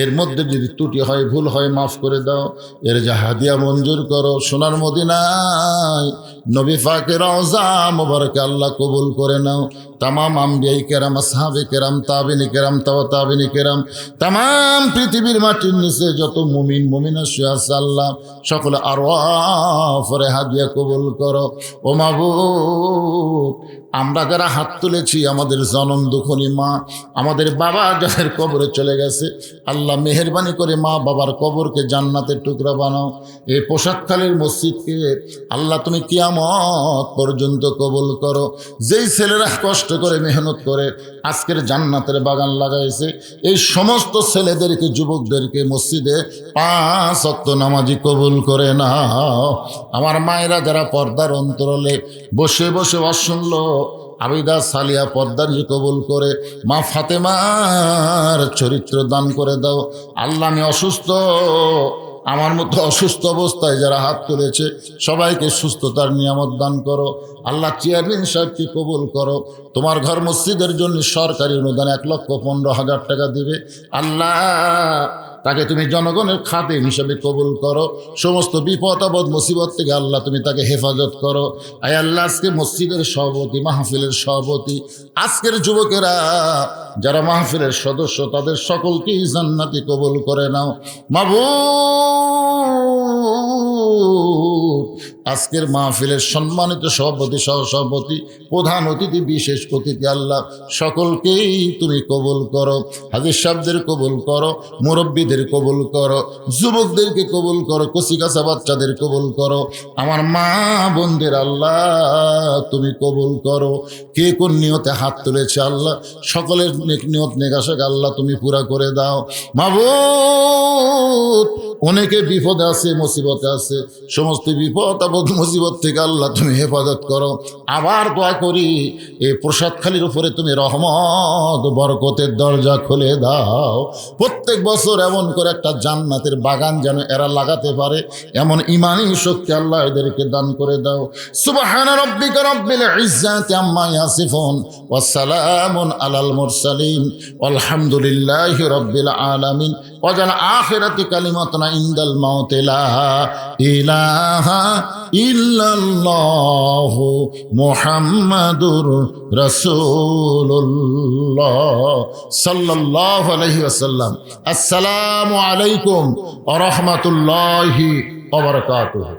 [SPEAKER 1] এর মধ্যে যদি ত্রুটি হয়, ভুল হয়, মাফ করে দাও। এর যা হাদিয়া মঞ্জুর করো। সোনার মদিনায় নবী পাকের রওজা মোবারকে আল্লাহ কবুল করে নাও। তামাম আম্বিয়াই কেরাম, আসহাবে কেরাম, তাবিনী কেরাম, তাবিনী কেরাম, তামাম পৃথিবীর মাটির নিচে যত মুমিন মুমিনা শুয়ে আছে আল্লাহ, সকলে আরওয়াফে হাদিয়া কবুল করো। ও মাবুদ, আমরা যারা হাত তুলেছি, আমাদের জনম দুঃখনী মা, আমাদের বাবা যাদের কবরে চলে গেছে, আল্লাহ মেহেরবানি করে মা বাবার কবরকে জান্নাতের টুকরা বানাও। এই পোশাকখালীর মসজিদকে আল্লাহ তুমি কিয়ামত পর্যন্ত কবুল করো। যেই ছেলেরা কষ্ট করে মেহনত করে আজকের জান্নাতের বাগান লাগাইছে, এই সমস্ত ছেলেদেরকে, যুবকদেরকে মসজিদে 5 ওয়াক্ত নামাজি কবুল করে নাও। আমার মায়েরা যারা পর্দার অন্তরালে বসে বসে শুনলো, আবিদা সালিয়া পদ্মারজি কবুল করে, মা ফাতেমার চরিত্র দান করে দাও। আল্লাহ আমি অসুস্থ, আমার মতো অসুস্থ অবস্থায় যারা হাত তুলেছে সবাইকে সুস্থতার নিয়ামত দান করো। আল্লাহ চেয়ারম্যান সাহেবকে কবুল করো। তোমার ঘর মসজিদের জন্য সরকারি অনুদান 1,15,000 টাকা দিবে। আল্লাহ তাকে তুমি জনগণের খাদেম হিসেবে কবুল করো। সমস্ত বিপদ আপদ মুসিবত থেকে আল্লাহ তুমি তাকে হেফাজত করো। আয় আল্লাহ, আজকে মসজিদের সভাপতি, মাহফিলের সভাপতি, আজকের যুবকেরা যারা মাহফিলের সদস্য, তাদের সকলকেই জান্নাতি কবুল করে নাও। মাবুদ, আজকের মাহফিলের সম্মানিত সভাপতি, সহসভাপতি, প্রধান অতিথি, বিশেষ অতিথি, আল্লাহ সকলকেই তুমি কবুল করো। হাজির সাহেবদের কবুল করো, মুরব্বীদের কবুল করো, যুবকদেরকে কবুল করো, কচিকাচা বাচ্চাদের কবুল করো। আমার মা বোনদের আল্লাহ তুমি কবুল করো। কে কোন নিয়তে হাত তুলেছে আল্লাহ সকলের নিয়ত নেগাশাক আল্লাহ তুমি পুরা করে দাও। মাবুদ, অনেকে বিপদে আছে, মুসিবতে আছে, সমস্ত বিপদ আপদ মুসিবত থেকে আল্লাহ তুমি হেফাজত করো। আবার দোয়া করি এই প্রসাদখালির উপরে তুমি রহমত বরকতের দরজা খুলে দাও। প্রত্যেক বছর এমন করে একটা জান্নাতের বাগান যেন এরা লাগাতে পারে, এমন ইমানি শক্তি আল্লাহ এদেরকে দান করে দাও। সুবহান রাব্বিকা রাব্বিল ইজ্জাতি আম্মা ইয়াসিফুন ওয়া সালামুন আলাল মুরসালিন আলহামদুলিল্লাহি রাব্বিল আলামিন। ওয়াজাল আখিরাতি কালিমাতুনা ইনদাল মাউতি লা ইলাহা ইল্লাল্লাহু মুহাম্মাদুর রাসূলুল্লাহ সাল্লাল্লাহু আলাইহি ওয়াসাল্লাম। আসসালামু আলাইকুম ওয়া রাহমাতুল্লাহি ওয়া বারাকাতুহু।